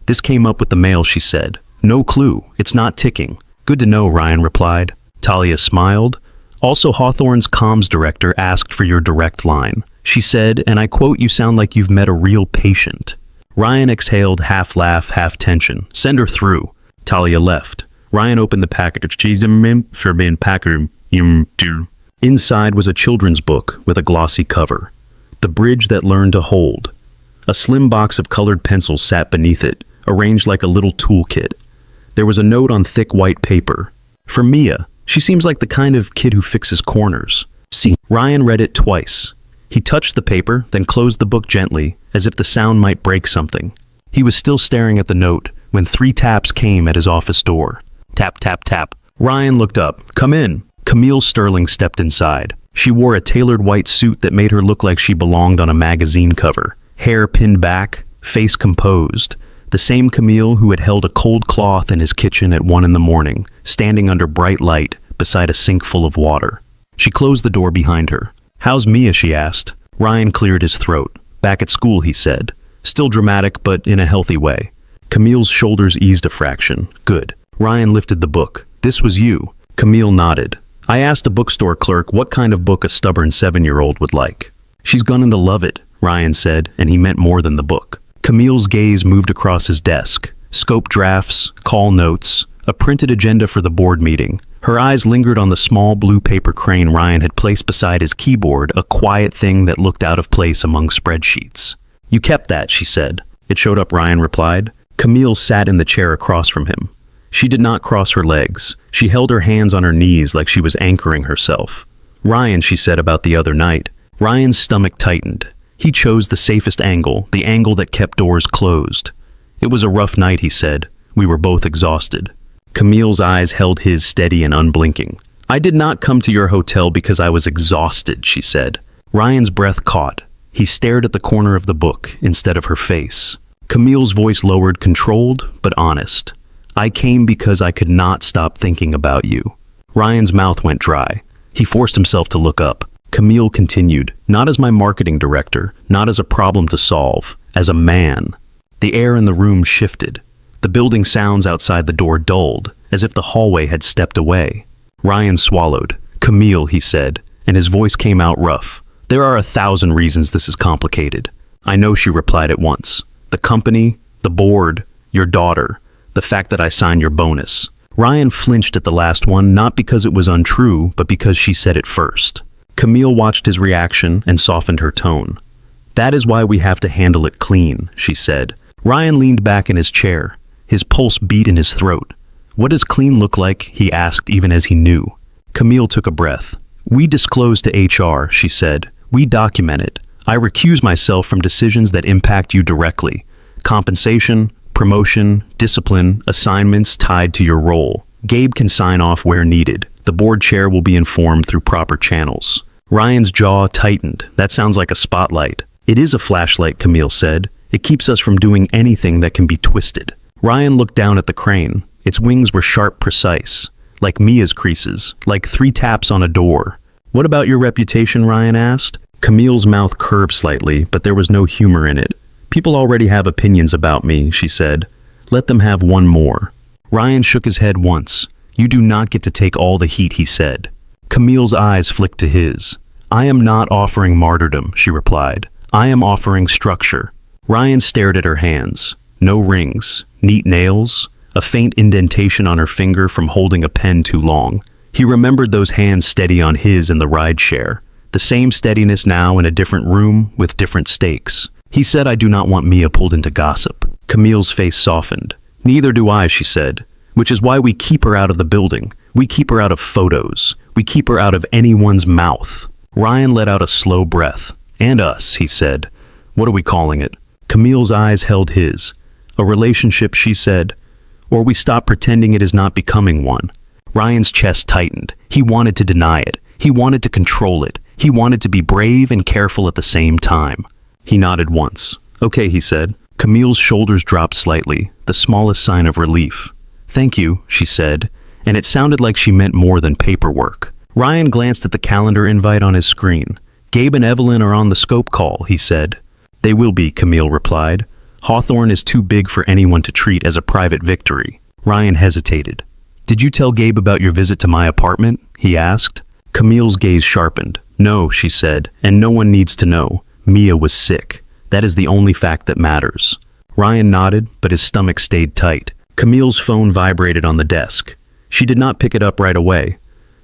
This came up with the mail, she said. No clue. It's not ticking. Good to know, Ryan replied. Talia smiled. Also, Hawthorne's comms director asked for your direct line. She said, and I quote, "You sound like you've met a real patient." Ryan exhaled, half laugh, half tension. Send her through. Talia left. Ryan opened the package. Inside was a children's book with a glossy cover. The Bridge That Learned to Hold. A slim box of colored pencils sat beneath it, arranged like a little toolkit. There was a note on thick white paper. For Mia. She seems like the kind of kid who fixes corners. See. Ryan read it twice. He touched the paper, then closed the book gently, as if the sound might break something. He was still staring at the note when 3 taps came at his office door. Tap, tap, tap. Ryan looked up. Come in. Camille Sterling stepped inside. She wore a tailored white suit that made her look like she belonged on a magazine cover. Hair pinned back, face composed. The same Camille who had held a cold cloth in his kitchen at 1 in the morning, standing under bright light beside a sink full of water. She closed the door behind her. How's Mia? She asked. Ryan cleared his throat. Back at school, he said. Still dramatic, but in a healthy way. Camille's shoulders eased a fraction. Good. Ryan lifted the book. This was you. Camille nodded. I asked a bookstore clerk what kind of book a stubborn 7-year-old would like. She's gonna love it, Ryan said, and he meant more than the book. Camille's gaze moved across his desk. Scope drafts, call notes, a printed agenda for the board meeting. Her eyes lingered on the small blue paper crane Ryan had placed beside his keyboard, a quiet thing that looked out of place among spreadsheets. You kept that, she said. It showed up, Ryan replied. Camille sat in the chair across from him. She did not cross her legs. She held her hands on her knees like she was anchoring herself. Ryan, she said about the other night. Ryan's stomach tightened. He chose the safest angle, the angle that kept doors closed. It was a rough night, he said. We were both exhausted. Camille's eyes held his steady and unblinking. I did not come to your hotel because I was exhausted, she said. Ryan's breath caught. He stared at the corner of the book instead of her face. Camille's voice lowered, controlled but honest. I came because I could not stop thinking about you. Ryan's mouth went dry. He forced himself to look up. Camille continued, not as my marketing director, not as a problem to solve, as a man. The air in the room shifted. The building sounds outside the door dulled, as if the hallway had stepped away. Ryan swallowed. Camille, he said, and his voice came out rough. There are 1,000 reasons this is complicated. I know, she replied at once. The company, the board, your daughter, the fact that I signed your bonus. Ryan flinched at the last one, not because it was untrue, but because she said it first. Camille watched his reaction and softened her tone. That is why we have to handle it clean, she said. Ryan leaned back in his chair. His pulse beat in his throat. What does clean look like? He asked, even as he knew. Camille took a breath. We disclose to HR, she said. We document it. I recuse myself from decisions that impact you directly. Compensation, promotion, discipline, assignments tied to your role. Gabe can sign off where needed. The board chair will be informed through proper channels. Ryan's jaw tightened. That sounds like a spotlight. It is a flashlight, Camille said. It keeps us from doing anything that can be twisted. Ryan looked down at the crane. Its wings were sharp, precise, like Mia's creases, like 3 taps on a door. What about your reputation, Ryan asked. Camille's mouth curved slightly, but there was no humor in it. People already have opinions about me, she said. Let them have one more. Ryan shook his head once. You do not get to take all the heat, he said. Camille's eyes flicked to his. I am not offering martyrdom, she replied. I am offering structure. Ryan stared at her hands. No rings, neat nails, a faint indentation on her finger from holding a pen too long. He remembered those hands steady on his in the ride share. The same steadiness now in a different room with different stakes. He said, I do not want Mia pulled into gossip. Camille's face softened. Neither do I, she said, which is why we keep her out of the building. We keep her out of photos. We keep her out of anyone's mouth. Ryan let out a slow breath. And us, he said. What are we calling it? Camille's eyes held his. A relationship, she said. Or we stop pretending it is not becoming one. Ryan's chest tightened. He wanted to deny it. He wanted to control it. He wanted to be brave and careful at the same time. He nodded once. Okay, he said. Camille's shoulders dropped slightly, the smallest sign of relief. Thank you, she said, and it sounded like she meant more than paperwork. Ryan glanced at the calendar invite on his screen. Gabe and Evelyn are on the scope call, he said. They will be, Camille replied. Hawthorne is too big for anyone to treat as a private victory. Ryan hesitated. Did you tell Gabe about your visit to my apartment? He asked. Camille's gaze sharpened. No, she said, and no one needs to know. Mia was sick. That is the only fact that matters. Ryan nodded, but his stomach stayed tight. Camille's phone vibrated on the desk. She did not pick it up right away.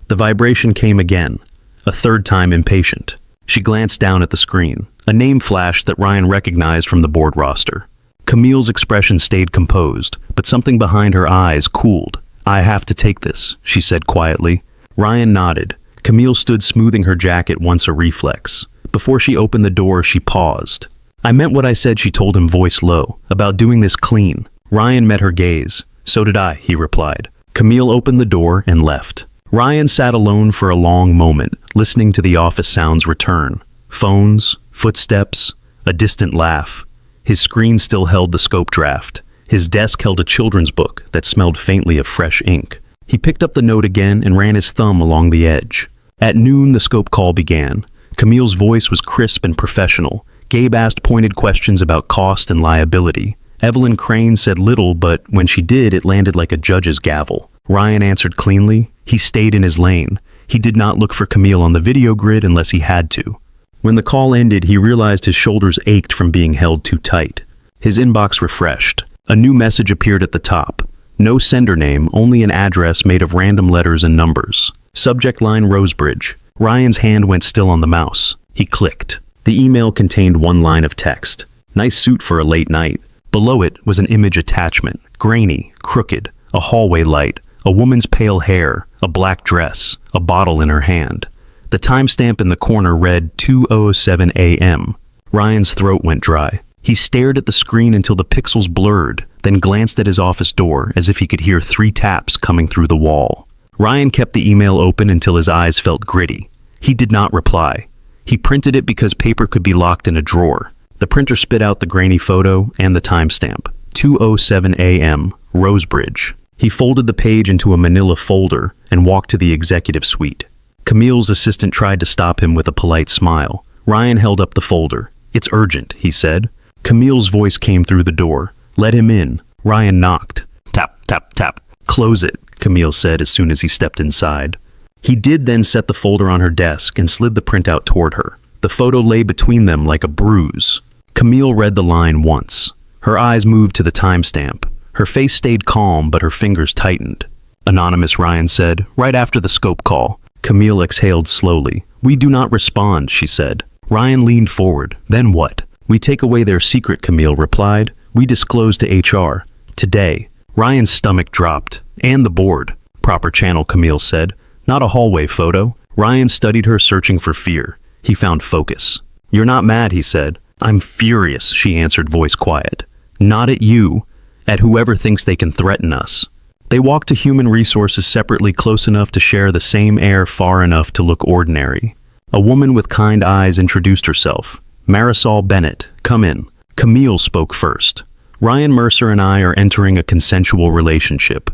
The vibration came again, a third time impatient. She glanced down at the screen. A name flashed that Ryan recognized from the board roster. Camille's expression stayed composed, but something behind her eyes cooled. I have to take this, she said quietly. Ryan nodded. Camille stood smoothing her jacket, once a reflex. Before she opened the door, she paused. I meant what I said, she told him, voice low, about doing this clean. Ryan met her gaze. So did I, he replied. Camille opened the door and left. Ryan sat alone for a long moment, listening to the office sounds return. Phones, footsteps, a distant laugh. His screen still held the scope draft. His desk held a children's book that smelled faintly of fresh ink. He picked up the note again and ran his thumb along the edge. At noon, the scope call began. Camille's voice was crisp and professional. Gabe asked pointed questions about cost and liability. Evelyn Crane said little, but when she did, it landed like a judge's gavel. Ryan answered cleanly. He stayed in his lane. He did not look for Camille on the video grid unless he had to. When the call ended, he realized his shoulders ached from being held too tight. His inbox refreshed. A new message appeared at the top. No sender name, only an address made of random letters and numbers. Subject line Rosebridge. Ryan's hand went still on the mouse. He clicked. The email contained one line of text. Nice suit for a late night. Below it was an image attachment. Grainy, crooked, a hallway light, a woman's pale hair, a black dress, a bottle in her hand. The timestamp in the corner read 2:07 a.m. Ryan's throat went dry. He stared at the screen until the pixels blurred, then glanced at his office door as if he could hear 3 taps coming through the wall. Ryan kept the email open until his eyes felt gritty. He did not reply. He printed it because paper could be locked in a drawer. The printer spit out the grainy photo and the timestamp. 2:07 a.m., Rosebridge. He folded the page into a manila folder and walked to the executive suite. Camille's assistant tried to stop him with a polite smile. Ryan held up the folder. It's urgent, he said. Camille's voice came through the door. Let him in. Ryan knocked. Tap, tap, tap. Close it, Camille said as soon as he stepped inside. He did then set the folder on her desk and slid the printout toward her. The photo lay between them like a bruise. Camille read the line once. Her eyes moved to the timestamp. Her face stayed calm, but her fingers tightened. Anonymous, Ryan said, right after the scope call. Camille exhaled slowly. We do not respond, she said. Ryan leaned forward. Then what? We take away their secret, Camille replied. We disclose to HR. Today. Ryan's stomach dropped. And the board. Proper channel, Camille said. Not a hallway photo. Ryan studied her, searching for fear. He found focus. You're not mad, he said. I'm furious, she answered, voice quiet. Not at you. At whoever thinks they can threaten us. They walked to human resources separately, close enough to share the same air, far enough to look ordinary. A woman with kind eyes introduced herself. Marisol Bennett, come in. Camille spoke first. Ryan Mercer and I are entering a consensual relationship.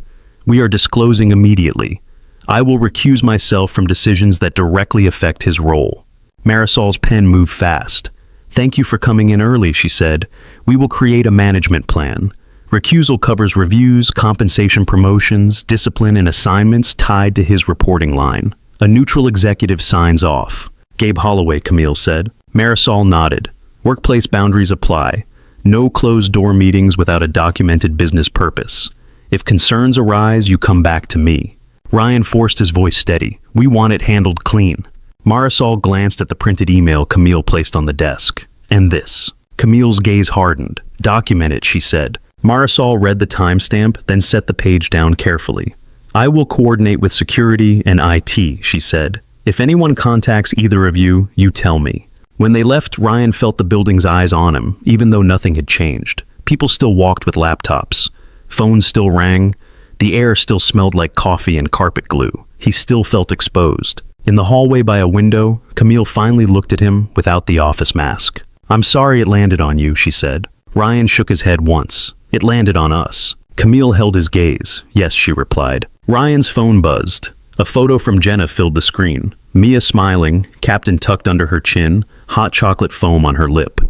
We are disclosing immediately. I will recuse myself from decisions that directly affect his role. Marisol's pen moved fast. Thank you for coming in early, she said. We will create a management plan. Recusal covers reviews, compensation promotions, discipline, and assignments tied to his reporting line. A neutral executive signs off. Gabe Holloway, Camille said. Marisol nodded. Workplace boundaries apply. No closed-door meetings without a documented business purpose. If concerns arise, you come back to me. Ryan forced his voice steady. We want it handled clean. Marisol glanced at the printed email Camille placed on the desk. And this. Camille's gaze hardened. Document it, she said. Marisol read the timestamp, then set the page down carefully. I will coordinate with security and IT, she said. If anyone contacts either of you, you tell me. When they left, Ryan felt the building's eyes on him, even though nothing had changed. People still walked with laptops. Phones still rang. The air still smelled like coffee and carpet glue. He still felt exposed. In the hallway by a window, Camille finally looked at him without the office mask. I'm sorry it landed on you, she said. Ryan shook his head once. It landed on us. Camille held his gaze. Yes, she replied. Ryan's phone buzzed. A photo from Jenna filled the screen. Mia smiling, Captain tucked under her chin, hot chocolate foam on her lip.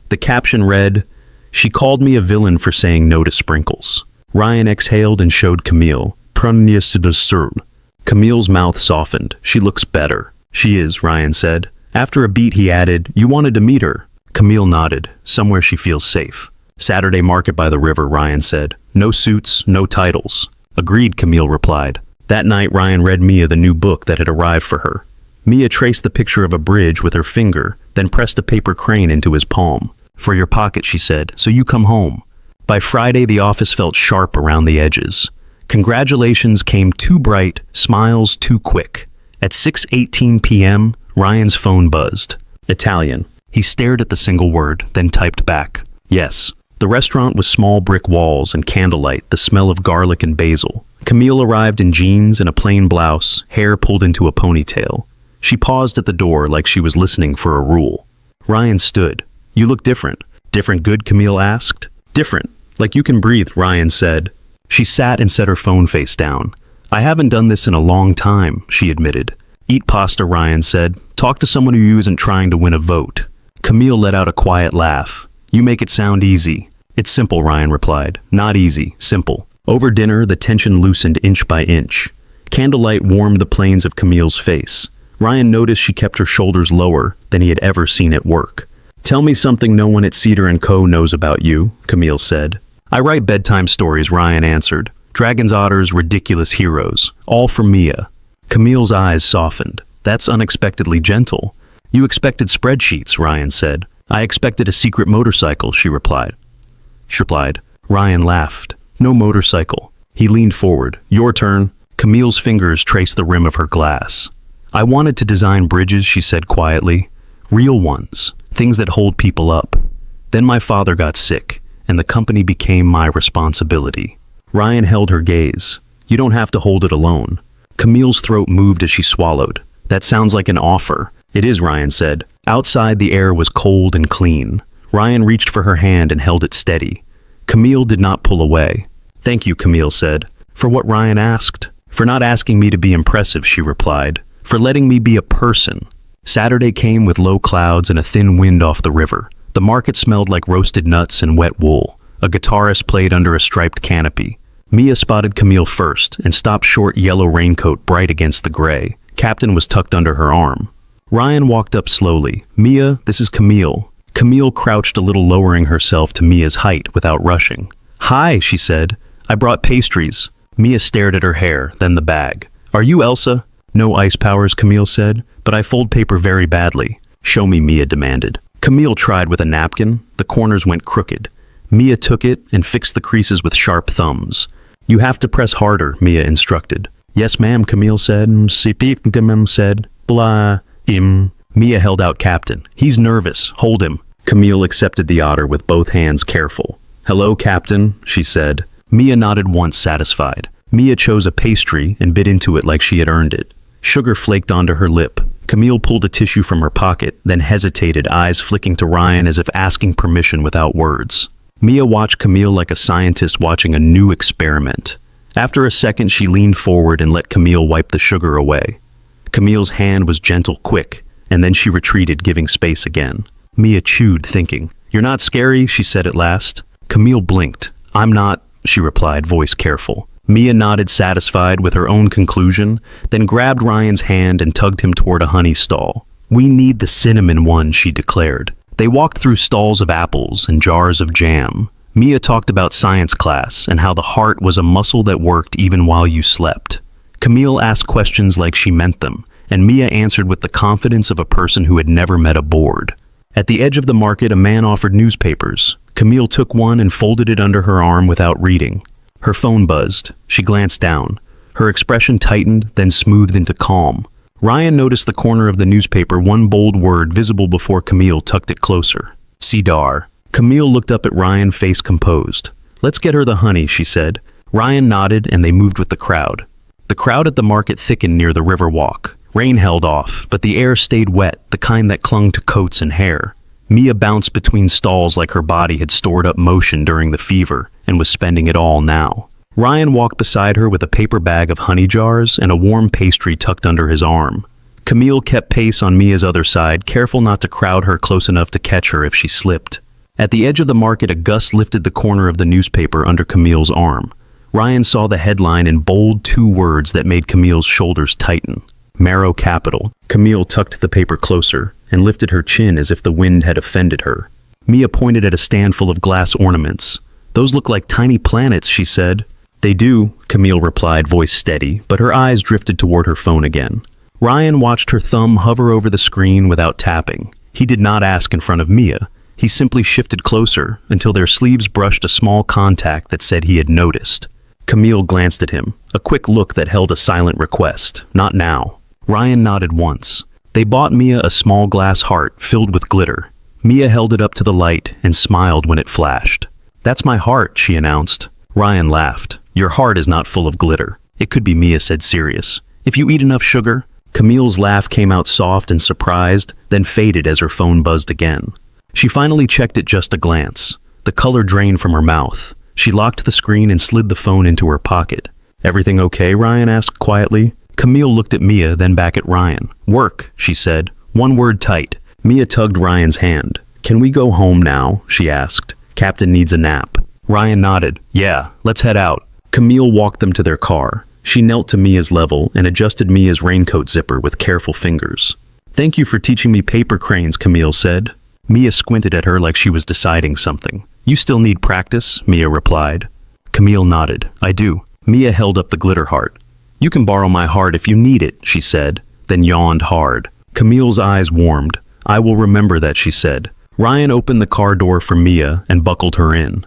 The caption read, She called me a villain for saying no to sprinkles. Ryan exhaled and showed Camille. Camille's mouth softened. She looks better. She is, Ryan said. After a beat, he added, You wanted to meet her. Camille nodded. Somewhere she feels safe. Saturday market by the river, Ryan said. No suits, no titles. Agreed, Camille replied. That night, Ryan read Mia the new book that had arrived for her. Mia traced the picture of a bridge with her finger, then pressed a paper crane into his palm. For your pocket, she said, so you come home. By Friday, the office felt sharp around the edges. Congratulations came too bright, smiles too quick. At 6:18 p.m., Ryan's phone buzzed. Italian. He stared at the single word, then typed back. Yes. The restaurant was small brick walls and candlelight, the smell of garlic and basil. Camille arrived in jeans and a plain blouse, hair pulled into a ponytail. She paused at the door like she was listening for a rule. Ryan stood. You look different. Different good, Camille asked. Different. Like you can breathe, Ryan said. She sat and set her phone face down. I haven't done this in a long time, she admitted. Eat pasta, Ryan said. Talk to someone who isn't trying to win a vote. Camille let out a quiet laugh. You make it sound easy. It's simple, Ryan replied. Not easy, simple. Over dinner, the tension loosened inch by inch. Candlelight warmed the planes of Camille's face. Ryan noticed she kept her shoulders lower than he had ever seen at work. Tell me something no one at Cedar & Co. knows about you, Camille said. I write bedtime stories, Ryan answered. Dragon's Otter's ridiculous heroes, all for Mia. Camille's eyes softened. That's unexpectedly gentle. You expected spreadsheets, Ryan said. I expected a secret motorcycle, she replied. Ryan laughed. No motorcycle. He leaned forward. Your turn. Camille's fingers traced the rim of her glass. I wanted to design bridges, she said quietly. Real ones. Things that hold people up. Then my father got sick, and the company became my responsibility. Ryan held her gaze. You don't have to hold it alone. Camille's throat moved as she swallowed. That sounds like an offer. It is, Ryan said. Outside, the air was cold and clean. Ryan reached for her hand and held it steady. Camille did not pull away. Thank you, Camille said. For what Ryan asked? For not asking me to be impressive, she replied. For letting me be a person. Saturday came with low clouds and a thin wind off the river. The market smelled like roasted nuts and wet wool. A guitarist played under a striped canopy. Mia spotted Camille first and stopped short yellow raincoat bright against the gray. Captain was tucked under her arm. Ryan walked up slowly. Mia, this is Camille. Camille crouched a little, lowering herself to Mia's height without rushing. Hi, she said. I brought pastries. Mia stared at her hair, then the bag. Are you Elsa? No ice powers, Camille said, but I fold paper very badly. Show me, Mia demanded. Camille tried with a napkin. The corners went crooked. Mia took it and fixed the creases with sharp thumbs. You have to press harder, Mia instructed. Yes, ma'am, Camille said. Said. Blah. Mia held out Captain. He's nervous. Hold him. Camille accepted the otter with both hands careful. Hello, Captain, she said. Mia nodded once, satisfied. Mia chose a pastry and bit into it like she had earned it. Sugar flaked onto her lip. Camille pulled a tissue from her pocket, then hesitated, eyes flicking to Ryan as if asking permission without words. Mia watched Camille like a scientist watching a new experiment. After a second, she leaned forward and let Camille wipe the sugar away. Camille's hand was gentle, quick, and then she retreated, giving space again. Mia chewed, thinking. "You're not scary," she said at last. Camille blinked. "I'm not," she replied, voice careful. Mia nodded, satisfied with her own conclusion, then grabbed Ryan's hand and tugged him toward a honey stall. "We need the cinnamon one," she declared. They walked through stalls of apples and jars of jam. Mia talked about science class and how the heart was a muscle that worked even while you slept. Camille asked questions like she meant them, and Mia answered with the confidence of a person who had never met a bored. At the edge of the market, a man offered newspapers. Camille took one and folded it under her arm without reading. Her phone buzzed. She glanced down. Her expression tightened, then smoothed into calm. Ryan noticed the corner of the newspaper, one bold word visible before Camille tucked it closer. Cedar. Camille looked up at Ryan, face composed. "Let's get her the honey," she said. Ryan nodded, and they moved with the crowd. The crowd at the market thickened near the river walk. Rain held off, but the air stayed wet, the kind that clung to coats and hair. Mia bounced between stalls like her body had stored up motion during the fever and was spending it all now. Ryan walked beside her with a paper bag of honey jars and a warm pastry tucked under his arm. Camille kept pace on Mia's other side, careful not to crowd her close enough to catch her if she slipped. At the edge of the market, a gust lifted the corner of the newspaper under Camille's arm. Ryan saw the headline in bold, two words that made Camille's shoulders tighten. Marrow Capital. Camille tucked the paper closer and lifted her chin as if the wind had offended her. Mia pointed at a stand full of glass ornaments. "Those look like tiny planets," she said. "They do," Camille replied, voice steady, but her eyes drifted toward her phone again. Ryan watched her thumb hover over the screen without tapping. He did not ask in front of Mia. He simply shifted closer until their sleeves brushed a small contact that said he had noticed. Camille glanced at him, a quick look that held a silent request. "Not now." Ryan nodded once. They bought Mia a small glass heart filled with glitter. Mia held it up to the light and smiled when it flashed. "That's my heart," she announced. Ryan laughed. "Your heart is not full of glitter." "It could be," Mia said, serious. "If you eat enough sugar." Camille's laugh came out soft and surprised, then faded as her phone buzzed again. She finally checked it just a glance. The color drained from her mouth. She locked the screen and slid the phone into her pocket. "Everything okay?" Ryan asked quietly. Camille looked at Mia, then back at Ryan. "Work," she said. One word tight. Mia tugged Ryan's hand. "Can we go home now?" she asked. "Captain needs a nap." Ryan nodded. "Yeah, let's head out." Camille walked them to their car. She knelt to Mia's level and adjusted Mia's raincoat zipper with careful fingers. "Thank you for teaching me paper cranes," Camille said. Mia squinted at her like she was deciding something. "You still need practice," Mia replied. Camille nodded. "I do." Mia held up the glitter heart. "You can borrow my heart if you need it," she said, then yawned hard. Camille's eyes warmed. "I will remember that," she said. Ryan opened the car door for Mia and buckled her in.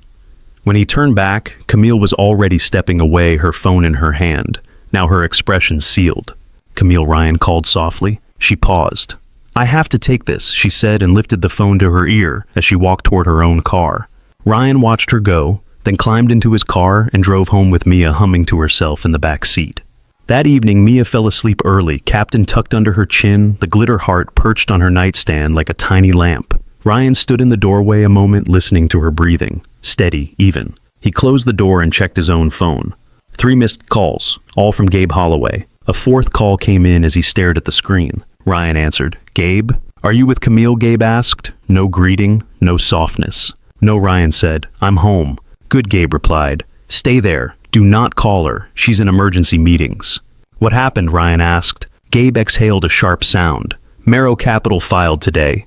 When he turned back, Camille was already stepping away, her phone in her hand. Now her expression sealed. "Camille," Ryan called softly. She paused. "I have to take this," she said, and lifted the phone to her ear as she walked toward her own car. Ryan watched her go, then climbed into his car and drove home with Mia humming to herself in the back seat. That evening, Mia fell asleep early, Captain tucked under her chin, the glitter heart perched on her nightstand like a tiny lamp. Ryan stood in the doorway a moment, listening to her breathing. Steady, even. He closed the door and checked his own phone. 3 missed calls, all from Gabe Holloway. A 4th call came in as he stared at the screen. Ryan answered. "Gabe? Are you with Camille?" Gabe asked. No greeting, no softness. "No," Ryan said. "I'm home." "Good," Gabe replied. "Stay there. Do not call her. She's in emergency meetings." "What happened?" Ryan asked. Gabe exhaled a sharp sound. "Marrow Capital filed today.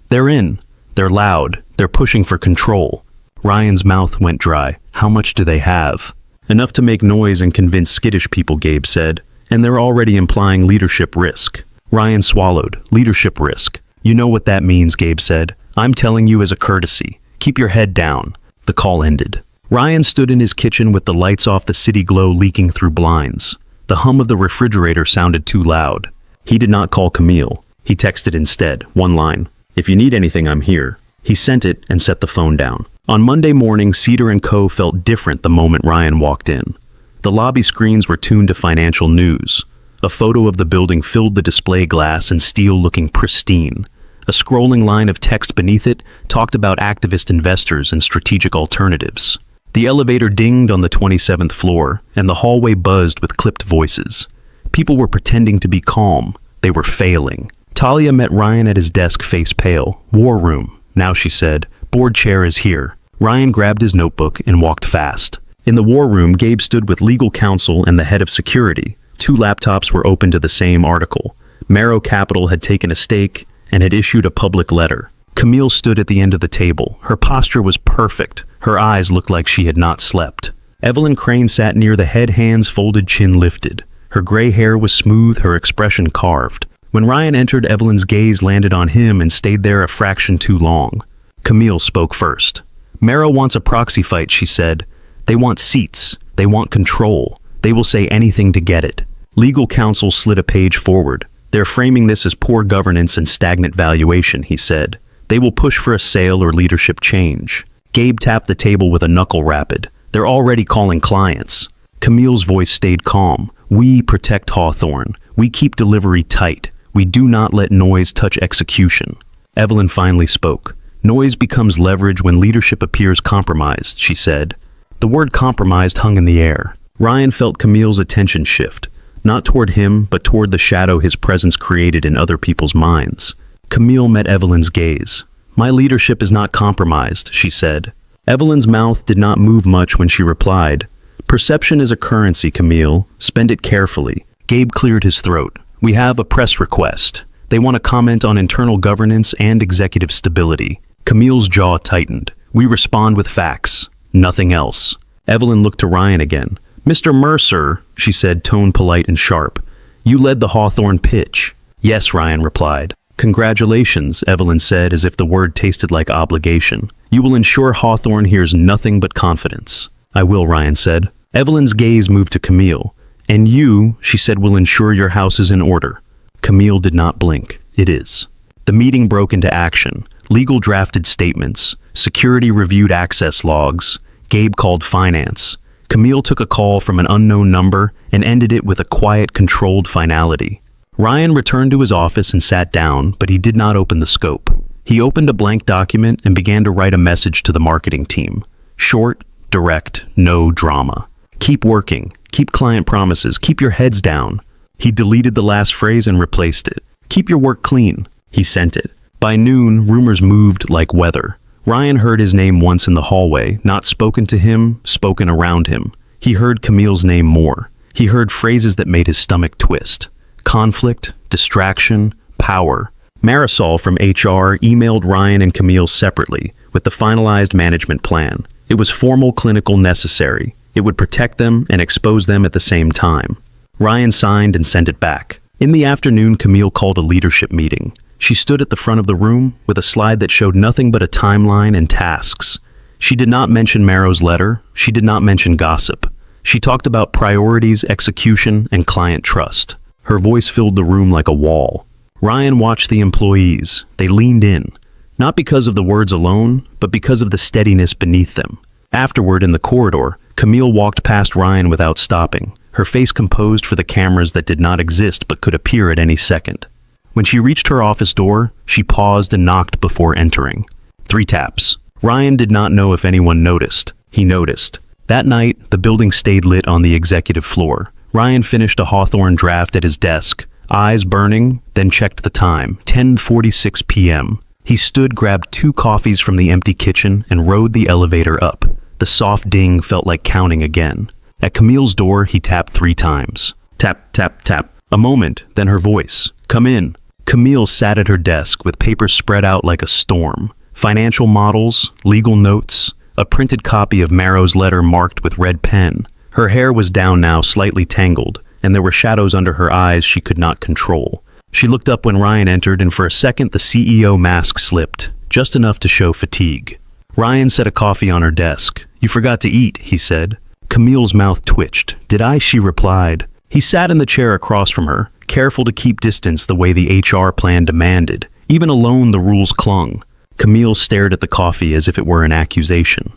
They're in. They're loud. They're pushing for control." Ryan's mouth went dry. "How much do they have?" "Enough to make noise and convince skittish people," Gabe said. "And they're already implying leadership risk." Ryan swallowed. "Leadership risk. You know what that means," Gabe said. "I'm telling you as a courtesy. Keep your head down." The call ended. Ryan stood in his kitchen with the lights off, the city glow leaking through blinds. The hum of the refrigerator sounded too loud. He did not call Camille. He texted instead, one line. "If you need anything, I'm here." He sent it and set the phone down. On Monday morning, Cedar & Co. felt different the moment Ryan walked in. The lobby screens were tuned to financial news. A photo of the building filled the display glass and steel looking pristine. A scrolling line of text beneath it talked about activist investors and strategic alternatives. The elevator dinged on the 27th floor, and the hallway buzzed with clipped voices. People were pretending to be calm. They were failing. Talia met Ryan at his desk, face pale. "War room," now she said. "Board chair is here." Ryan grabbed his notebook and walked fast. In the war room, Gabe stood with legal counsel and the head of security. 2 laptops were open to the same article. Marrow Capital had taken a stake and had issued a public letter. Camille stood at the end of the table. Her posture was perfect. Her eyes looked like she had not slept. Evelyn Crane sat near the head, hands folded, chin lifted. Her gray hair was smooth, her expression carved. When Ryan entered, Evelyn's gaze landed on him and stayed there a fraction too long. Camille spoke first. "Marrow wants a proxy fight," she said. "They want seats. They want control. They will say anything to get it." Legal counsel slid a page forward. "They're framing this as poor governance and stagnant valuation," he said. "They will push for a sale or leadership change." Gabe tapped the table with a knuckle rapid. "They're already calling clients." Camille's voice stayed calm. "We protect Hawthorne. We keep delivery tight. We do not let noise touch execution." Evelyn finally spoke. "Noise becomes leverage when leadership appears compromised," she said. The word compromised hung in the air. Ryan felt Camille's attention shift, not toward him, but toward the shadow his presence created in other people's minds. Camille met Evelyn's gaze. "My leadership is not compromised," she said. Evelyn's mouth did not move much when she replied. "Perception is a currency, Camille. Spend it carefully." Gabe cleared his throat. "We have a press request. They want to comment on internal governance and executive stability." Camille's jaw tightened. "We respond with facts. Nothing else." Evelyn looked to Ryan again. "Mr. Mercer," she said, tone polite and sharp. "You led the Hawthorne pitch." "Yes," Ryan replied. "Congratulations," Evelyn said, as if the word tasted like obligation. "You will ensure Hawthorne hears nothing but confidence." "I will," Ryan said. Evelyn's gaze moved to Camille. "And you," she said, "will ensure your house is in order." Camille did not blink. "It is." The meeting broke into action. Legal drafted statements. Security reviewed access logs. Gabe called finance. Camille took a call from an unknown number and ended it with a quiet, controlled finality. Ryan returned to his office and sat down, but he did not open the scope. He opened a blank document and began to write a message to the marketing team. Short, direct, no drama. "Keep working. Keep client promises. Keep your heads down." He deleted the last phrase and replaced it. "Keep your work clean." He sent it. By noon, rumors moved like weather. Ryan heard his name once in the hallway, not spoken to him, spoken around him. He heard Camille's name more. He heard phrases that made his stomach twist. Conflict, distraction, power. Marisol from HR emailed Ryan and Camille separately with the finalized management plan. It was formal, clinical, necessary. It would protect them and expose them at the same time. Ryan signed and sent it back. In the afternoon, Camille called a leadership meeting. She stood at the front of the room with a slide that showed nothing but a timeline and tasks. She did not mention Marrow's letter. She did not mention gossip. She talked about priorities, execution, and client trust. Her voice filled the room like a wall. Ryan watched the employees. They leaned in, not because of the words alone, but because of the steadiness beneath them. Afterward, in the corridor, Camille walked past Ryan without stopping, her face composed for the cameras that did not exist but could appear at any second. When she reached her office door, she paused and knocked before entering. 3 taps. Ryan did not know if anyone noticed. He noticed. That night, the building stayed lit on the executive floor. Ryan finished a Hawthorne draft at his desk, eyes burning, then checked the time, 10:46 p.m. He stood, grabbed 2 coffees from the empty kitchen, and rode the elevator up. The soft ding felt like counting again. At Camille's door, he tapped 3 times. Tap, tap, tap. A moment, then her voice. "Come in." Camille sat at her desk with papers spread out like a storm. Financial models, legal notes, a printed copy of Marrow's letter marked with red pen. Her hair was down now, slightly tangled, and there were shadows under her eyes she could not control. She looked up when Ryan entered, and for a second the CEO mask slipped, just enough to show fatigue. Ryan set a coffee on her desk. "You forgot to eat," he said. Camille's mouth twitched. "Did I?" she replied. He sat in the chair across from her, careful to keep distance the way the HR plan demanded. Even alone, the rules clung. Camille stared at the coffee as if it were an accusation.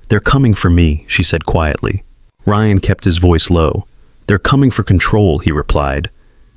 "They're coming for me," she said quietly. Ryan kept his voice low. "They're coming for control," he replied.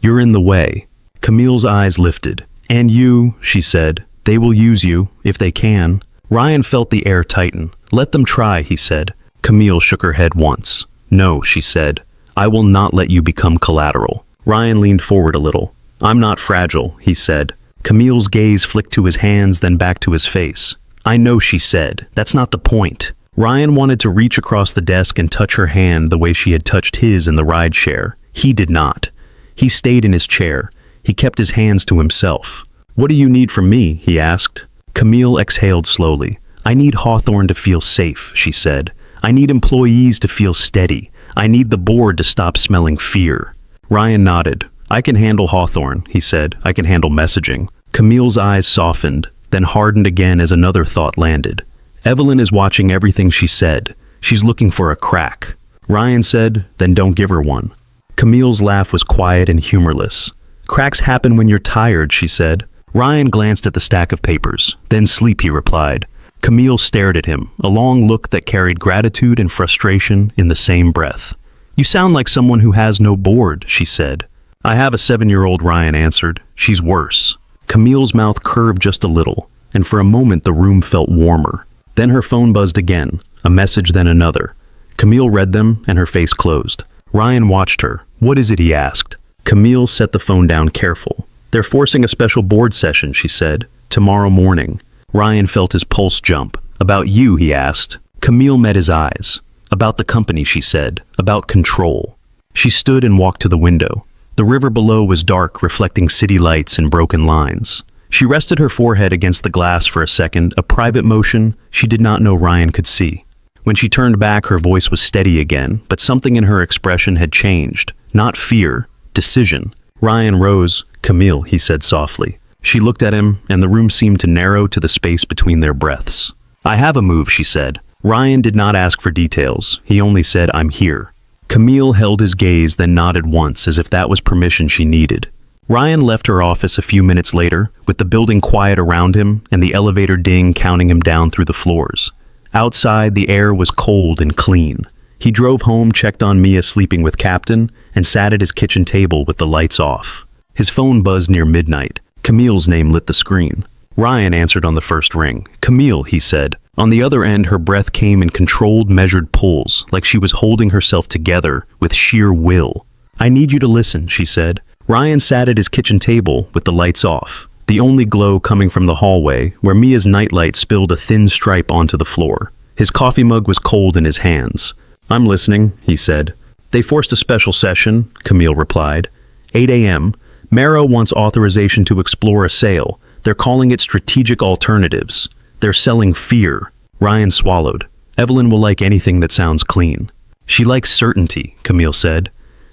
"You're in the way." Camille's eyes lifted. "And you," she said. "They will use you, if they can." Ryan felt the air tighten. "Let them try," he said. Camille shook her head once. "No," she said. "I will not let you become collateral." Ryan leaned forward a little. "I'm not fragile," he said. Camille's gaze flicked to his hands, then back to his face. "I know," she said. "That's not the point." Ryan wanted to reach across the desk and touch her hand the way she had touched his in the ride share. He did not. He stayed in his chair. He kept his hands to himself. "What do you need from me?" he asked. Camille exhaled slowly. "I need Hawthorne to feel safe," she said. "I need employees to feel steady. I need the board to stop smelling fear." Ryan nodded. "I can handle Hawthorne," he said. "I can handle messaging." Camille's eyes softened, then hardened again as another thought landed. Evelyn is watching everything she said. She's looking for a crack. Ryan said, "Then don't give her one." Camille's laugh was quiet and humorless. "Cracks happen when you're tired," she said. Ryan glanced at the stack of papers. "Then sleep," he replied. Camille stared at him, a long look that carried gratitude and frustration in the same breath. "You sound like someone who has no board," she said. "I have a 7-year-old, Ryan answered. "She's worse." Camille's mouth curved just a little, and for a moment the room felt warmer. Then her phone buzzed again, a message then another. Camille read them, and her face closed. Ryan watched her. "What is it?" he asked. Camille set the phone down careful. "They're forcing a special board session," she said. "Tomorrow morning." Ryan felt his pulse jump. "About you?" he asked. Camille met his eyes. "About the company," she said. "About control." She stood and walked to the window. The river below was dark, reflecting city lights and broken lines. She rested her forehead against the glass for a second, a private motion she did not know Ryan could see. When she turned back, her voice was steady again, but something in her expression had changed. Not fear, decision. Ryan rose. "Camille," he said softly. She looked at him, and the room seemed to narrow to the space between their breaths. "I have a move," she said. Ryan did not ask for details. He only said, "I'm here." Camille held his gaze, then nodded once, as if that was permission she needed. Ryan left her office a few minutes later, with the building quiet around him and the elevator ding counting him down through the floors. Outside, the air was cold and clean. He drove home, checked on Mia sleeping with Captain, and sat at his kitchen table with the lights off. His phone buzzed near midnight. Camille's name lit the screen. Ryan answered on the first ring. "Camille," he said. On the other end, her breath came in controlled, measured pulls, like she was holding herself together with sheer will. "I need you to listen," she said. Ryan sat at his kitchen table with the lights off, the only glow coming from the hallway, where Mia's nightlight spilled a thin stripe onto the floor. His coffee mug was cold in his hands. "I'm listening," he said. "They forced a special session," Camille replied. 8 a.m. Marrow wants authorization to explore a sale. They're calling it strategic alternatives. They're selling fear. Ryan swallowed. Evelyn will like anything that sounds clean. "She likes certainty," Camille said.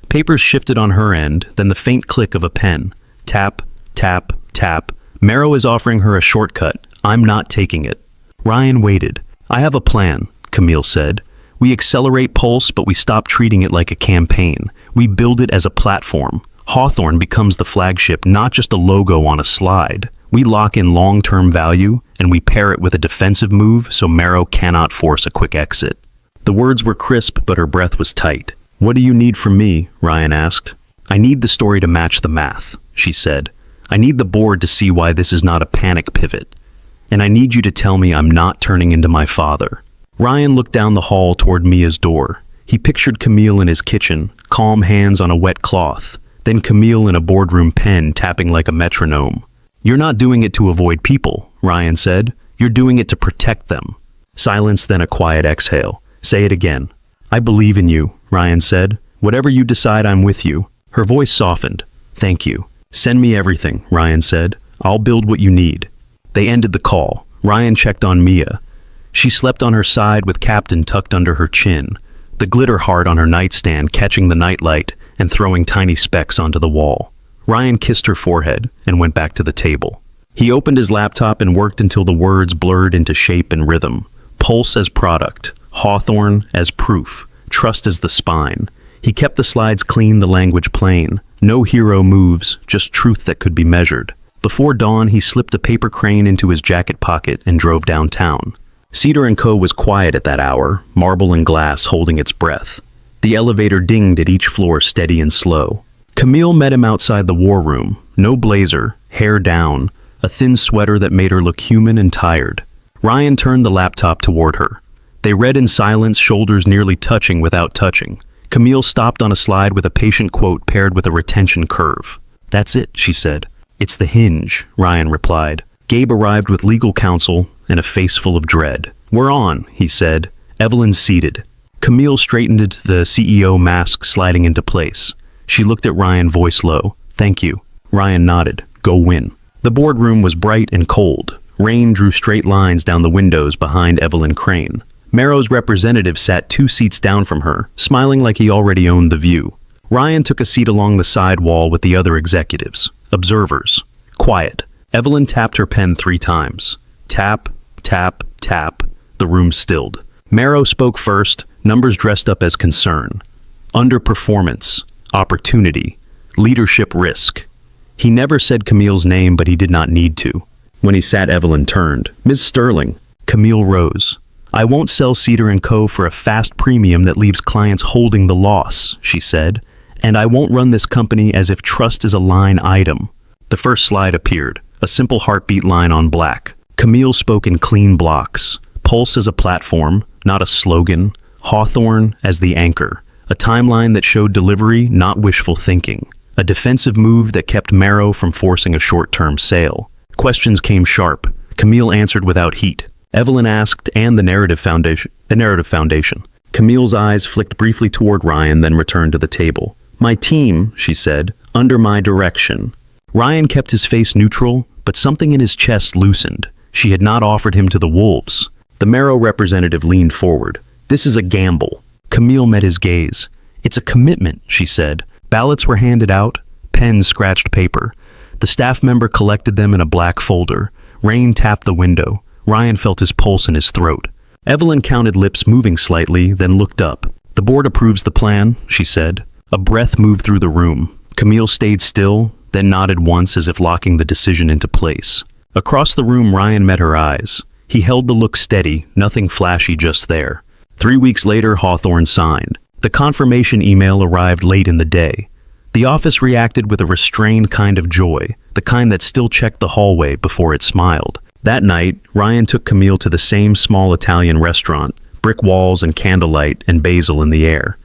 Papers shifted on her end, then the faint click of a pen. Tap, tap, tap. Marrow is offering her a shortcut. I'm not taking it. Ryan waited. "I have a plan," Camille said. "We accelerate Pulse, but we stop treating it like a campaign. We build it as a platform. Hawthorne becomes the flagship, not just a logo on a slide. We lock in long-term value, and we pair it with a defensive move so Marrow cannot force a quick exit." The words were crisp, but her breath was tight. "What do you need from me?" Ryan asked. "I need the story to match the math," she said. "I need the board to see why this is not a panic pivot. And I need you to tell me I'm not turning into my father." Ryan looked down the hall toward Mia's door. He pictured Camille in his kitchen, calm hands on a wet cloth, then Camille in a boardroom pen tapping like a metronome. "You're not doing it to avoid people," Ryan said. "You're doing it to protect them." Silence, then a quiet exhale. "Say it again." "I believe in you," Ryan said. "Whatever you decide, I'm with you." Her voice softened. "Thank you." "Send me everything," Ryan said. "I'll build what you need." They ended the call. Ryan checked on Mia. She slept on her side with Captain tucked under her chin, the glitter heart on her nightstand catching the nightlight and throwing tiny specks onto the wall. Ryan kissed her forehead and went back to the table. He opened his laptop and worked until the words blurred into shape and rhythm. Pulse as product, Hawthorne as proof, trust as the spine. He kept the slides clean, the language plain. No hero moves, just truth that could be measured. Before dawn, he slipped a paper crane into his jacket pocket and drove downtown. Cedar & Co. was quiet at that hour, marble and glass holding its breath. The elevator dinged at each floor, steady and slow. Camille met him outside the war room. No blazer, hair down, a thin sweater that made her look human and tired. Ryan turned the laptop toward her. They read in silence, shoulders nearly touching without touching. Camille stopped on a slide with a patient quote paired with a retention curve. "That's it," she said. "It's the hinge," Ryan replied. Gabe arrived with legal counsel and a face full of dread. "We're on," he said. Evelyn seated. Camille straightened into the CEO mask sliding into place. She looked at Ryan, voice low. "Thank you." Ryan nodded. "Go win." The boardroom was bright and cold. Rain drew straight lines down the windows behind Evelyn Crane. Merrow's representative sat 2 seats down from her, smiling like he already owned the view. Ryan took a seat along the side wall with the other executives. Observers. Quiet. Evelyn tapped her pen 3 times. Tap, tap, tap. The room stilled. Merrow spoke first, numbers dressed up as concern. Underperformance. Opportunity. Leadership risk. He never said Camille's name, but he did not need to. When he sat, Evelyn turned. "Ms. Sterling." Camille rose. "I won't sell Cedar & Co. for a fast premium that leaves clients holding the loss," she said. "And I won't run this company as if trust is a line item." The first slide appeared, a simple heartbeat line on black. Camille spoke in clean blocks. Pulse as a platform, not a slogan. Hawthorne as the anchor. A timeline that showed delivery, not wishful thinking. A defensive move that kept Merrow from forcing a short-term sale. Questions came sharp. Camille answered without heat. Evelyn asked, and the narrative foundation. Camille's eyes flicked briefly toward Ryan, then returned to the table. "My team," she said, "under my direction." Ryan kept his face neutral, but something in his chest loosened. She had not offered him to the wolves. The Merrow representative leaned forward. "This is a gamble." Camille met his gaze. "It's a commitment," she said. Ballots were handed out. Pens scratched paper. The staff member collected them in a black folder. Rain tapped the window. Ryan felt his pulse in his throat. Evelyn counted lips moving slightly, then looked up. "The board approves the plan," she said. A breath moved through the room. Camille stayed still, then nodded once as if locking the decision into place. Across the room, Ryan met her eyes. He held the look steady, nothing flashy just there. 3 weeks later, Hawthorne signed. The confirmation email arrived late in the day. The office reacted with a restrained kind of joy, the kind that still checked the hallway before it smiled. That night, Ryan took Camille to the same small Italian restaurant, brick walls and candlelight and basil in the air.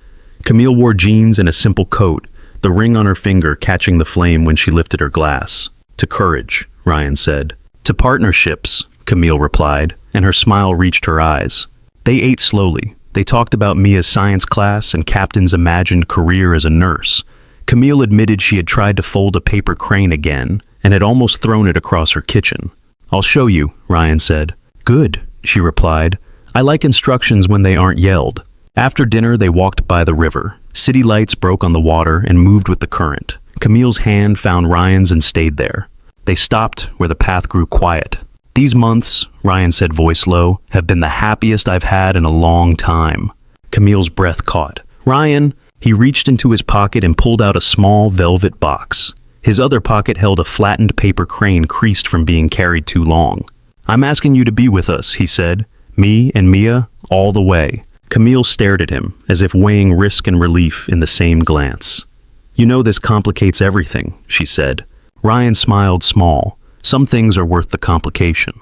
Camille wore jeans and a simple coat, the ring on her finger catching the flame when she lifted her glass. "To courage," Ryan said. "To partnerships," Camille replied, and her smile reached her eyes. They ate slowly. They talked about Mia's science class and Captain's imagined career as a nurse. Camille admitted she had tried to fold a paper crane again and had almost thrown it across her kitchen. "I'll show you," Ryan said. "Good," she replied. "I like instructions when they aren't yelled." After dinner, they walked by the river. City lights broke on the water and moved with the current. Camille's hand found Ryan's and stayed there. They stopped where the path grew quiet. "These months," Ryan said, voice low, "have been the happiest I've had in a long time." Camille's breath caught. "Ryan," he reached into his pocket and pulled out a small velvet box. His other pocket held a flattened paper crane creased from being carried too long. "I'm asking you to be with us," he said. "Me and Mia, all the way." Camille stared at him, as if weighing risk and relief in the same glance. "You know this complicates everything," she said. Ryan smiled small. "Some things are worth the complication."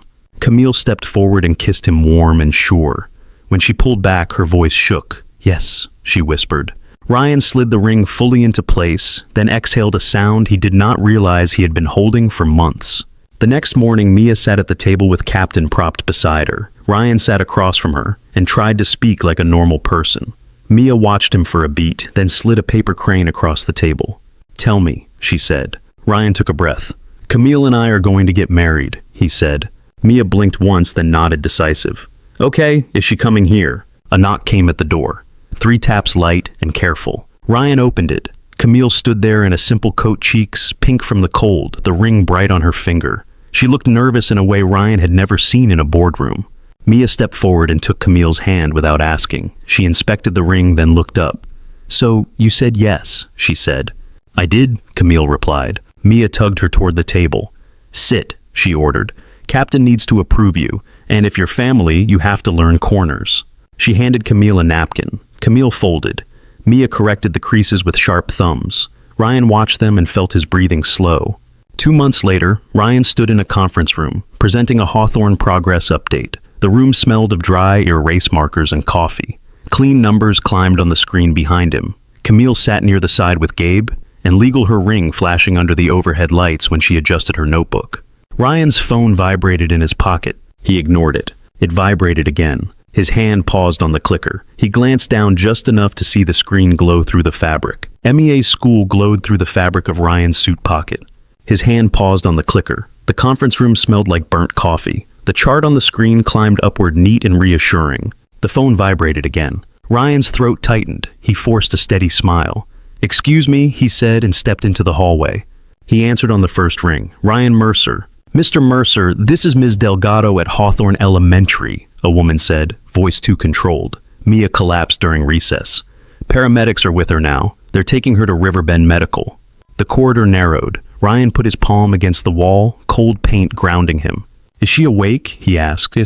Camille stepped forward and kissed him warm and sure. When she pulled back, her voice shook. "Yes," she whispered. Ryan slid the ring fully into place, then exhaled a sound he did not realize he had been holding for months. The next morning, Mia sat at the table with Captain propped beside her. Ryan sat across from her and tried to speak like a normal person. Mia watched him for a beat, then slid a paper crane across the table. "Tell me," she said. Ryan took a breath. "Camille and I are going to get married," he said. Mia blinked once, then nodded decisive. "Okay, is she coming here?" A knock came at the door. 3 taps light and careful. Ryan opened it. Camille stood there in a simple coat, cheeks pink from the cold, the ring bright on her finger. She looked nervous in a way Ryan had never seen in a boardroom. Mia stepped forward and took Camille's hand without asking. She inspected the ring, then looked up. "So, you said yes," she said. "I did," Camille replied. Mia tugged her toward the table. "Sit," she ordered. "Captain needs to approve you, and if you're family, you have to learn corners." She handed Camille a napkin. Camille folded. Mia corrected the creases with sharp thumbs. Ryan watched them and felt his breathing slow. 2 months later, Ryan stood in a conference room, presenting a Hawthorne progress update. The room smelled of dry erase markers and coffee. Clean numbers climbed on the screen behind him. Camille sat near the side with Gabe, and legal her ring flashing under the overhead lights when she adjusted her notebook. Ryan's phone vibrated in his pocket. He ignored it. It vibrated again. His hand paused on the clicker. He glanced down just enough to see the screen glow through the fabric. MEA's school glowed through the fabric of Ryan's suit pocket. His hand paused on the clicker. The conference room smelled like burnt coffee. The chart on the screen climbed upward neat and reassuring. The phone vibrated again. Ryan's throat tightened. He forced a steady smile. "Excuse me," he said and stepped into the hallway. He answered on the first ring. "Ryan Mercer." "Mr. Mercer, this is Ms. Delgado at Hawthorne Elementary," a woman said, voice too controlled. Mia collapsed during recess. "Paramedics are with her now. They're taking her to Riverbend Medical." The corridor narrowed. Ryan put his palm against the wall, cold paint grounding him. "Is she awake?" he asked.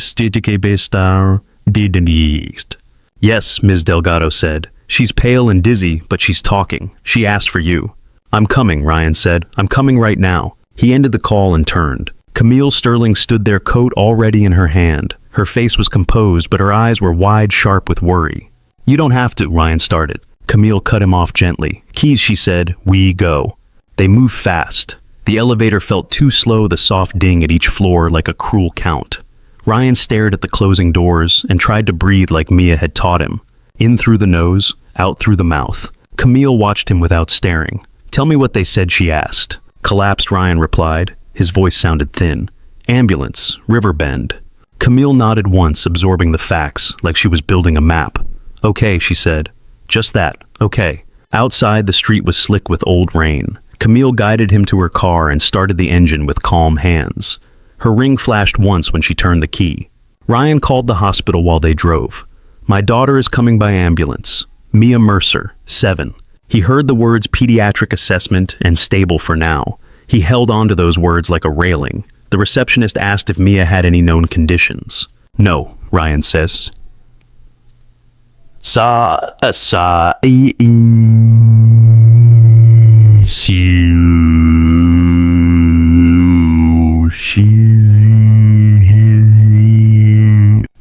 "Yes," Ms. Delgado said. "She's pale and dizzy, but she's talking. She asked for you." "I'm coming," Ryan said. "I'm coming right now." He ended the call and turned. Camille Sterling stood there, coat already in her hand. Her face was composed, but her eyes were wide, sharp with worry. "You don't have to," Ryan started. Camille cut him off gently. "Keys," she said. "We go." They moved fast. The elevator felt too slow, the soft ding at each floor like a cruel count. Ryan stared at the closing doors and tried to breathe like Mia had taught him. In through the nose, out through the mouth. Camille watched him without staring. "Tell me what they said," she asked. "Collapsed," Ryan replied. His voice sounded thin. "Ambulance, Riverbend." Camille nodded once, absorbing the facts, like she was building a map. "Okay," she said. "Just that, okay." Outside, the street was slick with old rain. Camille guided him to her car and started the engine with calm hands. Her ring flashed once when she turned the key. Ryan called the hospital while they drove. "My daughter is coming by ambulance. Mia Mercer, 7. He heard the words pediatric assessment and stable for now. He held on to those words like a railing. The receptionist asked if Mia had any known conditions. "No," Ryan says.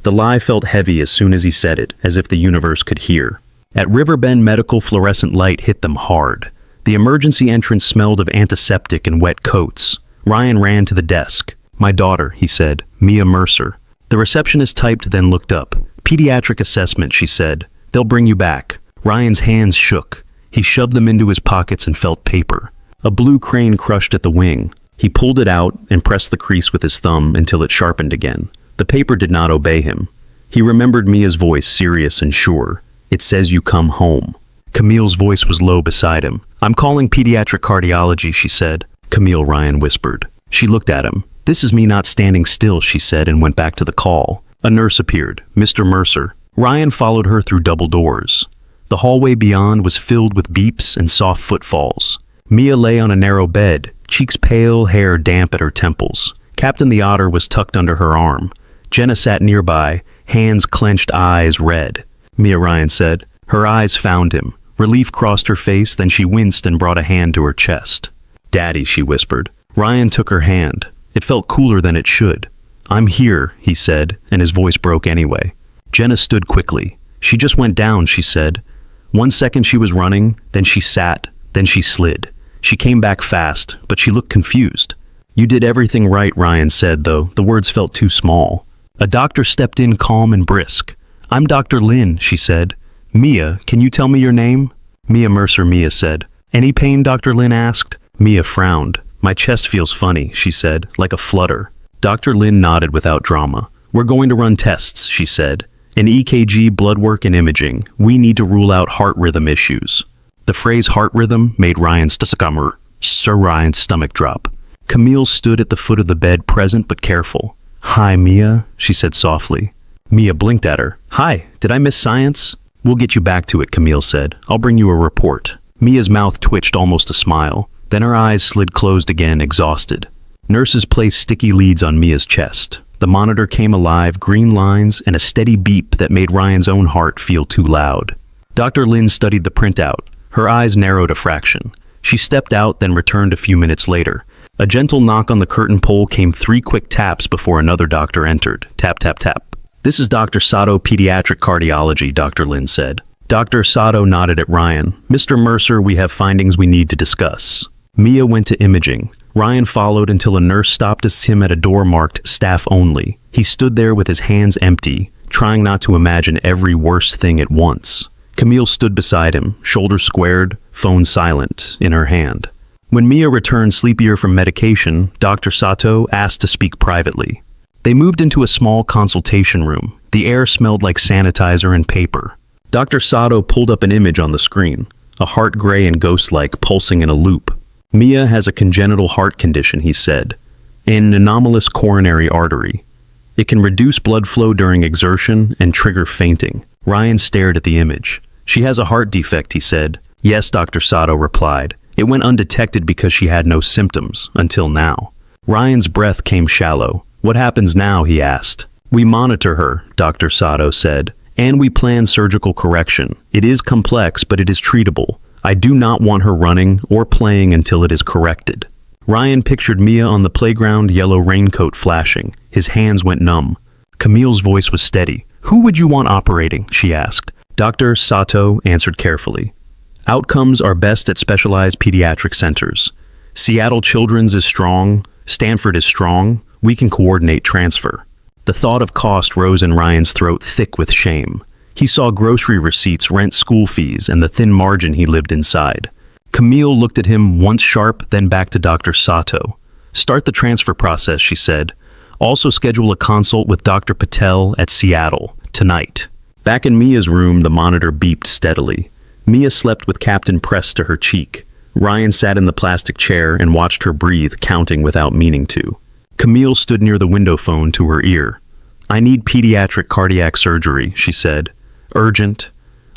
The lie felt heavy as soon as he said it, as if the universe could hear. At Riverbend Medical, fluorescent light hit them hard. The emergency entrance smelled of antiseptic and wet coats. Ryan ran to the desk. "My daughter," he said. "Mia Mercer." The receptionist typed, then looked up. "Pediatric assessment," she said. "They'll bring you back." Ryan's hands shook. He shoved them into his pockets and felt paper. A blue crane crushed at the wing. He pulled it out and pressed the crease with his thumb until it sharpened again. The paper did not obey him. He remembered Mia's voice, serious and sure. "It says you come home." Camille's voice was low beside him. "I'm calling pediatric cardiology," she said. "Camille," Ryan whispered. She looked at him. "This is me not standing still," she said, and went back to the call. A nurse appeared. "Mr. Mercer." Ryan followed her through double doors. The hallway beyond was filled with beeps and soft footfalls. Mia lay on a narrow bed, cheeks pale, hair damp at her temples. Captain the Otter was tucked under her arm. Jenna sat nearby, hands clenched, eyes red. "Mia," Ryan said. Her eyes found him. Relief crossed her face, then she winced and brought a hand to her chest. "Daddy," she whispered. Ryan took her hand. It felt cooler than it should. "I'm here," he said, and his voice broke anyway. Jenna stood quickly. "She just went down," she said. 1 second she was running, then she sat, then she slid. She came back fast, but she looked confused. "You did everything right," Ryan said, though the words felt too small. A doctor stepped in, calm and brisk. "I'm Dr. Lin," she said. "Mia, can you tell me your name?" "Mia Mercer," Mia said. "Any pain?" Dr. Lin asked. Mia frowned. "My chest feels funny," she said, "like a flutter." Dr. Lin nodded without drama. "We're going to run tests," she said. "An EKG, blood work, and imaging. We need to rule out heart rhythm issues." The phrase heart rhythm made Ryan's stomach drop. Camille stood at the foot of the bed, present but careful. "Hi, Mia," she said softly. Mia blinked at her. "Hi, did I miss science?" "We'll get you back to it," Camille said. "I'll bring you a report." Mia's mouth twitched almost a smile. Then her eyes slid closed again, exhausted. Nurses placed sticky leads on Mia's chest. The monitor came alive, green lines, and a steady beep that made Ryan's own heart feel too loud. Dr. Lin studied the printout. Her eyes narrowed a fraction. She stepped out, then returned a few minutes later. A gentle knock on the curtain pole came 3 quick taps before another doctor entered. Tap, tap, tap. "This is Dr. Sato, Pediatric Cardiology," Dr. Lin said. Dr. Sato nodded at Ryan. "Mr. Mercer, we have findings we need to discuss." Mia went to imaging. Ryan followed until a nurse stopped him at a door marked "Staff Only." He stood there with his hands empty, trying not to imagine every worst thing at once. Camille stood beside him, shoulders squared, phone silent, in her hand. When Mia returned sleepier from medication, Dr. Sato asked to speak privately. They moved into a small consultation room. The air smelled like sanitizer and paper. Dr. Sato pulled up an image on the screen, a heart gray and ghost-like, pulsing in a loop. "Mia has a congenital heart condition," he said, "an anomalous coronary artery. It can reduce blood flow during exertion and trigger fainting." Ryan stared at the image. "She has a heart defect," he said. "Yes," Dr. Sato replied. "It went undetected because she had no symptoms, until now." Ryan's breath came shallow. "What happens now?" he asked. "We monitor her," Dr. Sato said, "and we plan surgical correction. It is complex, but it is treatable. I do not want her running or playing until it is corrected." Ryan pictured Mia on the playground, yellow raincoat flashing. His hands went numb. Camille's voice was steady. "Who would you want operating?" she asked. Dr. Sato answered carefully. "Outcomes are best at specialized pediatric centers. Seattle Children's is strong. Stanford is strong. We can coordinate transfer." The thought of cost rose in Ryan's throat, thick with shame. He saw grocery receipts, rent, school fees, and the thin margin he lived inside. Camille looked at him, once sharp, then back to Dr. Sato. "Start the transfer process," she said. "Also schedule a consult with Dr. Patel at Seattle, tonight." Back in Mia's room, the monitor beeped steadily. Mia slept with Captain pressed to her cheek. Ryan sat in the plastic chair and watched her breathe, counting without meaning to. Camille stood near the window phone to her ear. "I need pediatric cardiac surgery," she said. "Urgent.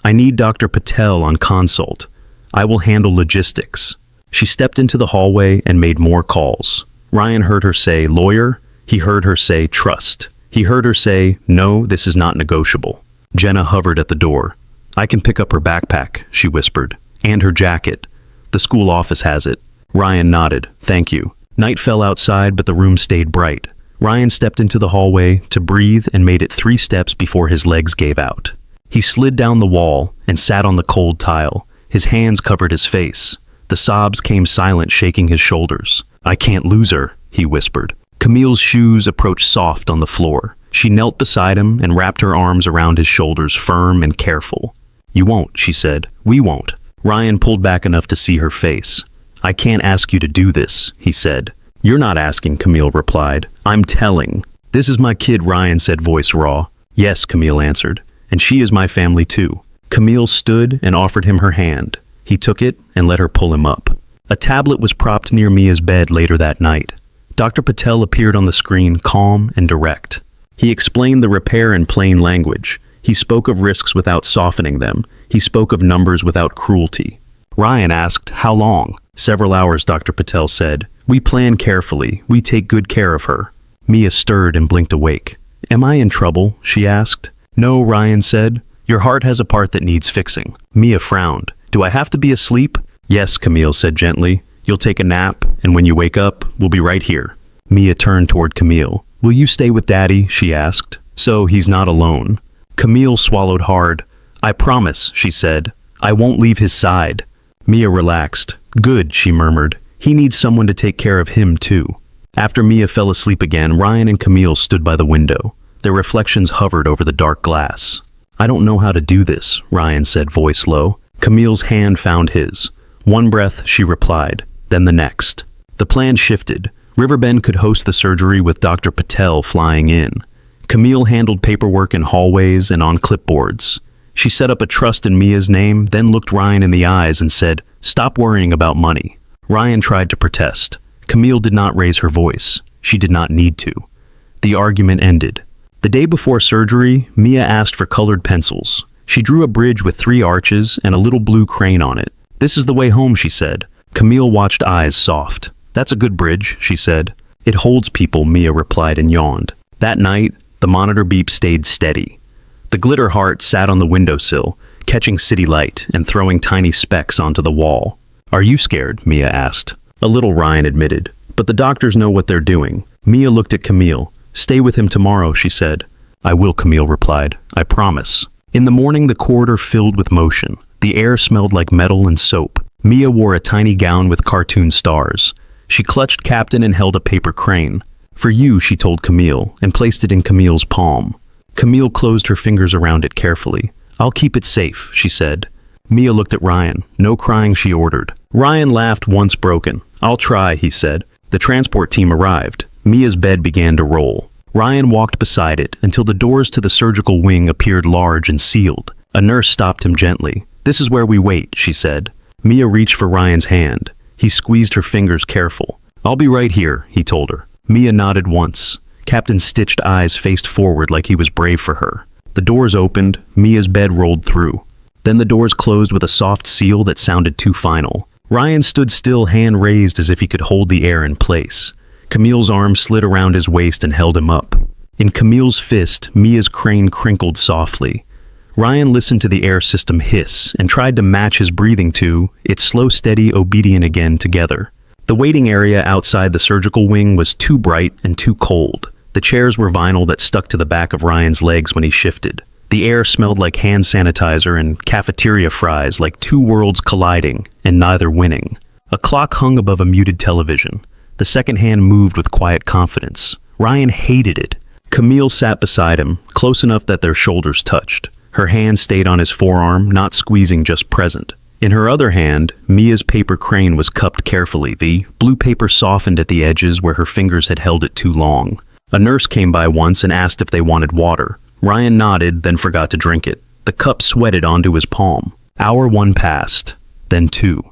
I need Dr. Patel on consult. I will handle logistics." She stepped into the hallway and made more calls. Ryan heard her say, "Lawyer." He heard her say, "Trust." He heard her say, "No, this is not negotiable." Jenna hovered at the door. "I can pick up her backpack," she whispered, "and her jacket. The school office has it." Ryan nodded. "Thank you." Night fell outside, but the room stayed bright. Ryan stepped into the hallway to breathe and made it 3 steps before his legs gave out. He slid down the wall and sat on the cold tile. His hands covered his face. The sobs came silent, shaking his shoulders. "I can't lose her," he whispered. Camille's shoes approached soft on the floor. She knelt beside him and wrapped her arms around his shoulders, firm and careful. "You won't," she said. "We won't." Ryan pulled back enough to see her face. "I can't ask you to do this," he said. "You're not asking," Camille replied. "I'm telling." "This is my kid," Ryan said, voice raw. "Yes," Camille answered. "And she is my family too." Camille stood and offered him her hand. He took it and let her pull him up. A tablet was propped near Mia's bed later that night. Dr. Patel appeared on the screen, calm and direct. He explained the repair in plain language. He spoke of risks without softening them. He spoke of numbers without cruelty. Ryan asked, "How long?" "Several hours," Dr. Patel said. "We plan carefully. We take good care of her." Mia stirred and blinked awake. "Am I in trouble?" she asked. "No," Ryan said. "Your heart has a part that needs fixing." Mia frowned. "Do I have to be asleep?" "Yes," Camille said gently. "You'll take a nap, and when you wake up, we'll be right here." Mia turned toward Camille. "Will you stay with Daddy?" she asked. "So he's not alone." Camille swallowed hard. "I promise," she said. "I won't leave his side." Mia relaxed. "Good," she murmured. "He needs someone to take care of him, too." After Mia fell asleep again, Ryan and Camille stood by the window. Their reflections hovered over the dark glass. "I don't know how to do this," Ryan said, voice low. Camille's hand found his. One breath, she replied, then the next. The plan shifted. Riverbend could host the surgery with Dr. Patel flying in. Camille handled paperwork in hallways and on clipboards. She set up a trust in Mia's name, then looked Ryan in the eyes and said, "Stop worrying about money." Ryan tried to protest. Camille did not raise her voice. She did not need to. The argument ended. The day before surgery, Mia asked for colored pencils. She drew a bridge with 3 arches and a little blue crane on it. "This is the way home," she said. Camille watched, eyes soft. "That's a good bridge," she said. "It holds people," Mia replied and yawned. That night, the monitor beep stayed steady. The glitter heart sat on the windowsill, catching city light and throwing tiny specks onto the wall. "Are you scared?" Mia asked. "A little," Ryan admitted. but the doctors know what they're doing. Mia looked at Camille. Stay with him tomorrow, she said. I will, Camille replied. I promise. In the morning, the corridor filled with motion. The air smelled like metal and soap. Mia wore a tiny gown with cartoon stars. She clutched Captain and held a paper crane. For you, she told Camille, and placed it in Camille's palm. Camille closed her fingers around it carefully. I'll keep it safe, she said. Mia looked at Ryan. No crying, she ordered. Ryan laughed once broken. I'll try, he said. The transport team arrived. Mia's bed began to roll. Ryan walked beside it until the doors to the surgical wing appeared large and sealed. A nurse stopped him gently. This is where we wait, she said. Mia reached for Ryan's hand. He squeezed her fingers careful. I'll be right here, he told her. Mia nodded once. Captain's stitched eyes faced forward like he was brave for her. The doors opened. Mia's bed rolled through. Then the doors closed with a soft seal that sounded too final. Ryan stood still, hand raised as if he could hold the air in place. Camille's arm slid around his waist and held him up. In Camille's fist, Mia's crane crinkled softly. Ryan listened to the air system hiss and tried to match his breathing to its slow, steady, obedient again together. The waiting area outside the surgical wing was too bright and too cold. The chairs were vinyl that stuck to the back of Ryan's legs when he shifted. The air smelled like hand sanitizer and cafeteria fries, like two worlds colliding and neither winning. A clock hung above a muted television. The second hand moved with quiet confidence. Ryan hated it. Camille sat beside him, close enough that their shoulders touched. Her hand stayed on his forearm, not squeezing, just present. In her other hand, Mia's paper crane was cupped carefully. The blue paper softened at the edges where her fingers had held it too long. A nurse came by once and asked if they wanted water. Ryan nodded, then forgot to drink it. The cup sweated onto his palm. Hour one passed, then two.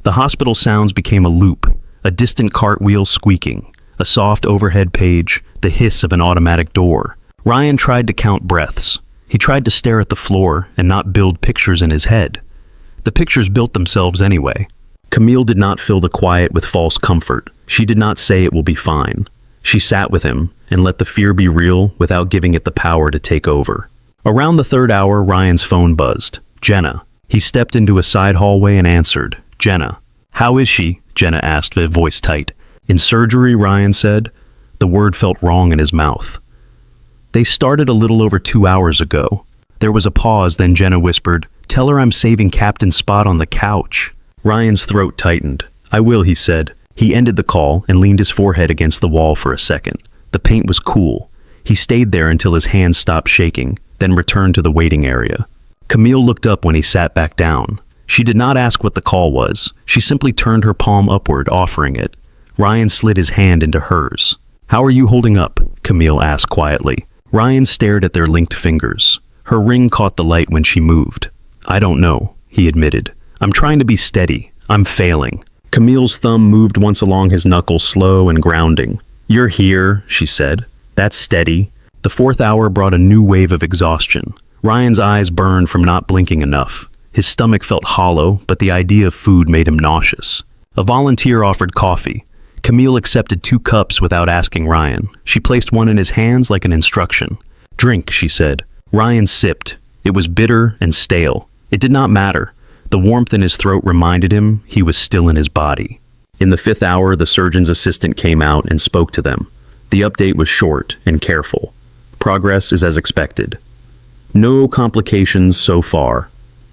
The hospital sounds became a loop, a distant cartwheel squeaking, a soft overhead page, the hiss of an automatic door. Ryan tried to count breaths. He tried to stare at the floor and not build pictures in his head. The pictures built themselves anyway. Camille did not fill the quiet with false comfort. She did not say it will be fine. She sat with him and let the fear be real without giving it the power to take over. Around the third hour, Ryan's phone buzzed. Jenna. He stepped into a side hallway and answered. Jenna. How is she? Jenna asked, her voice tight. In surgery, Ryan said. The word felt wrong in his mouth. They started a little over 2 hours ago. There was a pause, then Jenna whispered, Tell her I'm saving Captain's spot on the couch. Ryan's throat tightened. I will, he said. He ended the call and leaned his forehead against the wall for a second. The paint was cool. He stayed there until his hands stopped shaking, then returned to the waiting area. Camille looked up when he sat back down. She did not ask what the call was. She simply turned her palm upward, offering it. Ryan slid his hand into hers. How are you holding up? Camille asked quietly. Ryan stared at their linked fingers. Her ring caught the light when she moved. I don't know, he admitted. I'm trying to be steady. I'm failing. Camille's thumb moved once along his knuckle, slow and grounding. You're here, she said. That's steady. The fourth hour brought a new wave of exhaustion. Ryan's eyes burned from not blinking enough. His stomach felt hollow, but the idea of food made him nauseous. A volunteer offered coffee. Camille accepted 2 cups without asking Ryan. She placed one in his hands like an instruction. Drink, she said. Ryan sipped. It was bitter and stale. It did not matter. The warmth in his throat reminded him he was still in his body. In the 5th hour, the surgeon's assistant came out and spoke to them. The update was short and careful. Progress is as expected. No complications so far.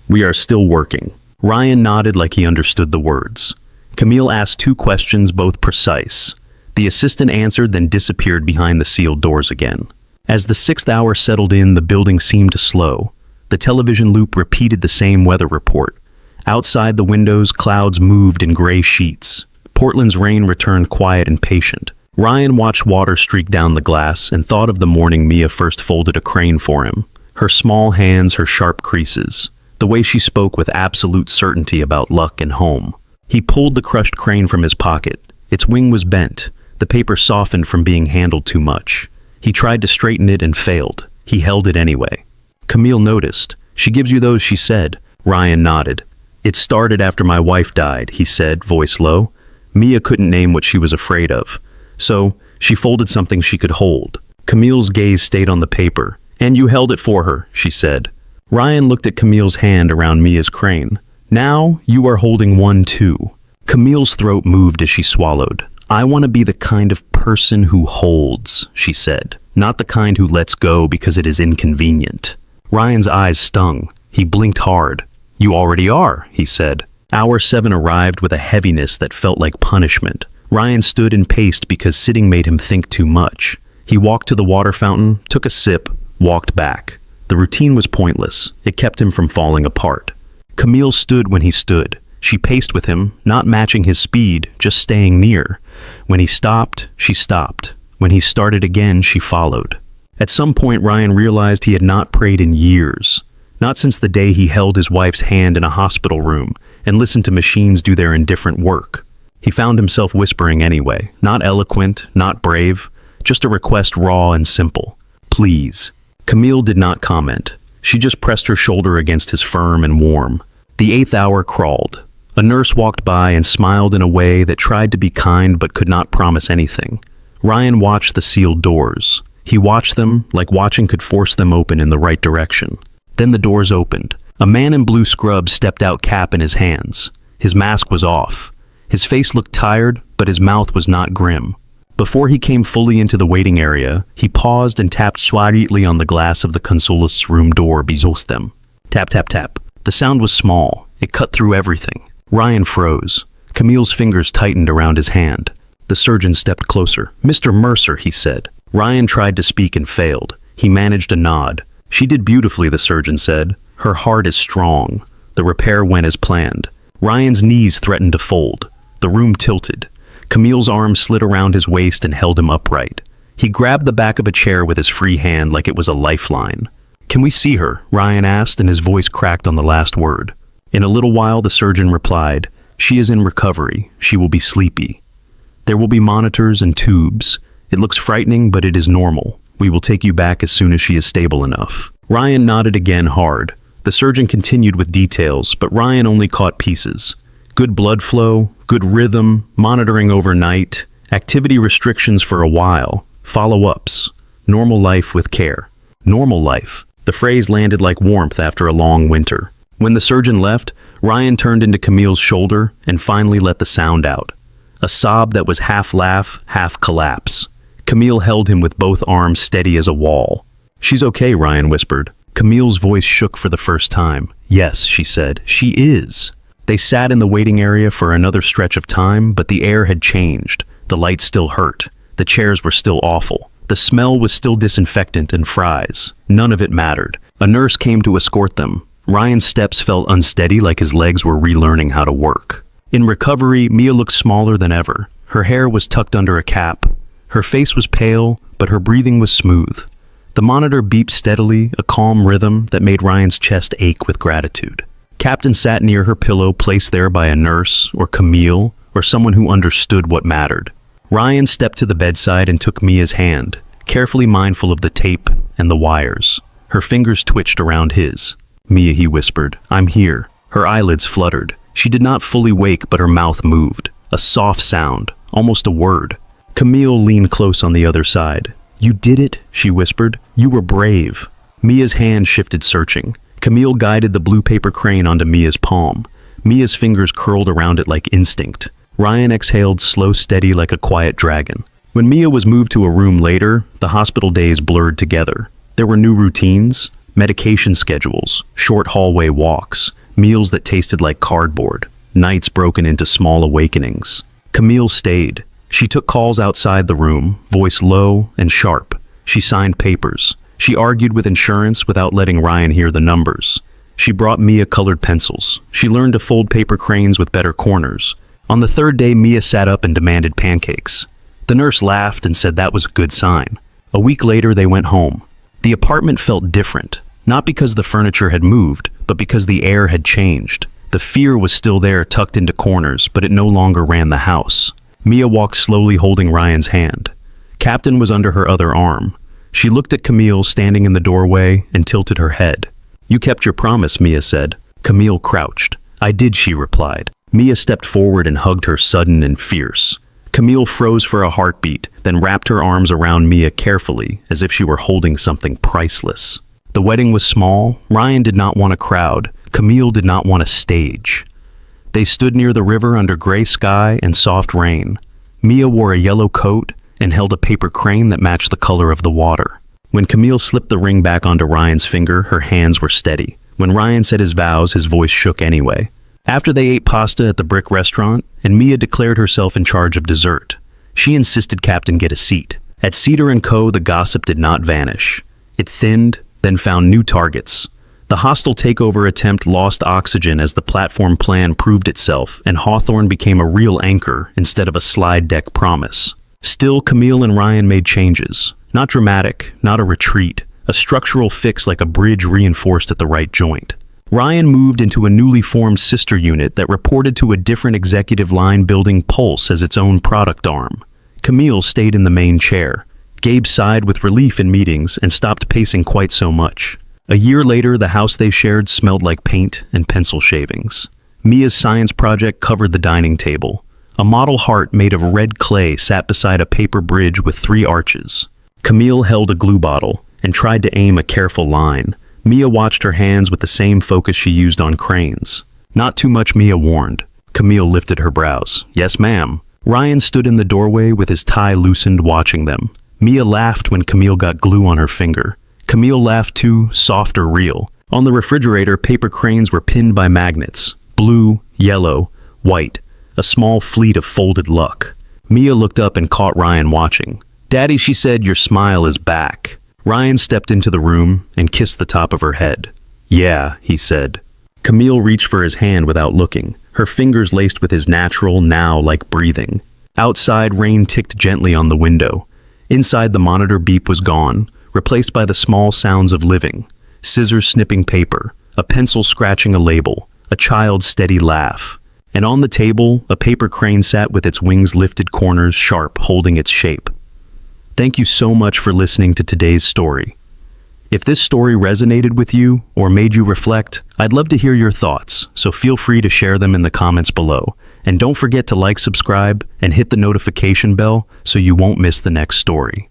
We are still working. Ryan nodded like he understood the words. Camille asked 2 questions, both precise. The assistant answered, then disappeared behind the sealed doors again. As the 6th hour settled in, the building seemed to slow. The television loop repeated the same weather report. Outside the windows, clouds moved in gray sheets. Portland's rain returned quiet and patient. Ryan watched water streak down the glass and thought of the morning Mia first folded a crane for him. Her small hands, her sharp creases. The way she spoke with absolute certainty about luck and home. He pulled the crushed crane from his pocket. Its wing was bent. The paper softened from being handled too much. He tried to straighten it and failed. He held it anyway. Camille noticed. She gives you those, she said. Ryan nodded. It started after my wife died, he said, voice low. Mia couldn't name what she was afraid of. So, she folded something she could hold. Camille's gaze stayed on the paper. And you held it for her, she said. Ryan looked at Camille's hand around Mia's crane. Now, you are holding one too. Camille's throat moved as she swallowed. I want to be the kind of person who holds, she said, not the kind who lets go because it is inconvenient. Ryan's eyes stung. He blinked hard. You already are, he said. Hour 7 arrived with a heaviness that felt like punishment. Ryan stood and paced because sitting made him think too much. He walked to the water fountain, took a sip, walked back. The routine was pointless. It kept him from falling apart. Camille stood when he stood. She paced with him, not matching his speed, just staying near. When he stopped, she stopped. When he started again, she followed. At some point, Ryan realized he had not prayed in years. Not since the day he held his wife's hand in a hospital room and listened to machines do their indifferent work. He found himself whispering anyway, not eloquent, not brave, just a request raw and simple. Please. Camille did not comment. She just pressed her shoulder against his firm and warm. The 8th hour crawled. A nurse walked by and smiled in a way that tried to be kind but could not promise anything. Ryan watched the sealed doors. He watched them like watching could force them open in the right direction. Then the doors opened. A man in blue scrubs stepped out, cap in his hands. His mask was off. His face looked tired, but his mouth was not grim. Before he came fully into the waiting area, he paused and tapped slightly on the glass of the consul's room door beside them. Tap, tap, tap. The sound was small. It cut through everything. Ryan froze. Camille's fingers tightened around his hand. The surgeon stepped closer. Mr. Mercer, he said. Ryan tried to speak and failed. He managed a nod. She did beautifully, the surgeon said. Her heart is strong. The repair went as planned. Ryan's knees threatened to fold. The room tilted. Camille's arm slid around his waist and held him upright. He grabbed the back of a chair with his free hand like it was a lifeline. Can we see her? Ryan asked, and his voice cracked on the last word. In a little while, the surgeon replied, She is in recovery. She will be sleepy. There will be monitors and tubes. It looks frightening, but it is normal. We will take you back as soon as she is stable enough. Ryan nodded again hard. The surgeon continued with details, but Ryan only caught pieces. Good blood flow, good rhythm, monitoring overnight, activity restrictions for a while, follow-ups, normal life with care. Normal life. The phrase landed like warmth after a long winter. When the surgeon left, Ryan turned into Camille's shoulder and finally let the sound out. A sob that was half laugh, half collapse. Camille held him with both arms steady as a wall. She's okay, Ryan whispered. Camille's voice shook for the first time. Yes, she said, she is. They sat in the waiting area for another stretch of time, but the air had changed. The light still hurt. The chairs were still awful. The smell was still disinfectant and fries. None of it mattered. A nurse came to escort them. Ryan's steps felt unsteady, like his legs were relearning how to work. In recovery, Mia looked smaller than ever. Her hair was tucked under a cap. Her face was pale, but her breathing was smooth. The monitor beeped steadily, a calm rhythm that made Ryan's chest ache with gratitude. Captain sat near her pillow, placed there by a nurse, or Camille, or someone who understood what mattered. Ryan stepped to the bedside and took Mia's hand, carefully mindful of the tape and the wires. Her fingers twitched around his. Mia, he whispered, I'm here. Her eyelids fluttered. She did not fully wake, but her mouth moved. A soft sound, almost a word. Camille leaned close on the other side. You did it, she whispered. You were brave. Mia's hand shifted, searching. Camille guided the blue paper crane onto Mia's palm. Mia's fingers curled around it like instinct. Ryan exhaled, slow, steady, like a quiet dragon. When Mia was moved to a room later, the hospital days blurred together. There were new routines, medication schedules, short hallway walks, meals that tasted like cardboard, nights broken into small awakenings. Camille stayed. She took calls outside the room, voice low and sharp. She signed papers. She argued with insurance without letting Ryan hear the numbers. She brought Mia colored pencils. She learned to fold paper cranes with better corners. On the 3rd day, Mia sat up and demanded pancakes. The nurse laughed and said that was a good sign. A week later, they went home. The apartment felt different, not because the furniture had moved, but because the air had changed. The fear was still there, tucked into corners, but it no longer ran the house. Mia walked slowly, holding Ryan's hand. Captain was under her other arm. She looked at Camille standing in the doorway and tilted her head. You kept your promise, Mia said. Camille crouched. I did, she replied. Mia stepped forward and hugged her, sudden and fierce. Camille froze for a heartbeat, then wrapped her arms around Mia carefully, as if she were holding something priceless. The wedding was small. Ryan did not want a crowd. Camille did not want a stage. They stood near the river under gray sky and soft rain. Mia wore a yellow coat and held a paper crane that matched the color of the water. When Camille slipped the ring back onto Ryan's finger, her hands were steady. When Ryan said his vows, his voice shook anyway. After they ate pasta at the Brick restaurant, and Mia declared herself in charge of dessert, she insisted Captain get a seat. At Cedar & Co., the gossip did not vanish. It thinned, then found new targets. The hostile takeover attempt lost oxygen as the platform plan proved itself, and Hawthorne became a real anchor instead of a slide deck promise. Still, Camille and Ryan made changes. Not dramatic, not a retreat, a structural fix like a bridge reinforced at the right joint. Ryan moved into a newly formed sister unit that reported to a different executive line building Pulse as its own product arm. Camille stayed in the main chair. Gabe sighed with relief in meetings and stopped pacing quite so much. A year later, the house they shared smelled like paint and pencil shavings. Mia's science project covered the dining table. A model heart made of red clay sat beside a paper bridge with 3 arches. Camille held a glue bottle and tried to aim a careful line. Mia watched her hands with the same focus she used on cranes. Not too much, Mia warned. Camille lifted her brows. Yes, ma'am. Ryan stood in the doorway with his tie loosened, watching them. Mia laughed when Camille got glue on her finger. Camille laughed too, soft or real. On the refrigerator, paper cranes were pinned by magnets. Blue, yellow, white. A small fleet of folded luck. Mia looked up and caught Ryan watching. Daddy, she said, your smile is back. Ryan stepped into the room and kissed the top of her head. Yeah, he said. Camille reached for his hand without looking, her fingers laced with his natural, now-like breathing. Outside, rain ticked gently on the window. Inside, the monitor beep was gone, replaced by the small sounds of living. Scissors snipping paper, a pencil scratching a label, a child's steady laugh. And on the table, a paper crane sat with its wings lifted, corners sharp, holding its shape. Thank you so much for listening to today's story. If this story resonated with you or made you reflect, I'd love to hear your thoughts, so feel free to share them in the comments below. And don't forget to like, subscribe, and hit the notification bell so you won't miss the next story.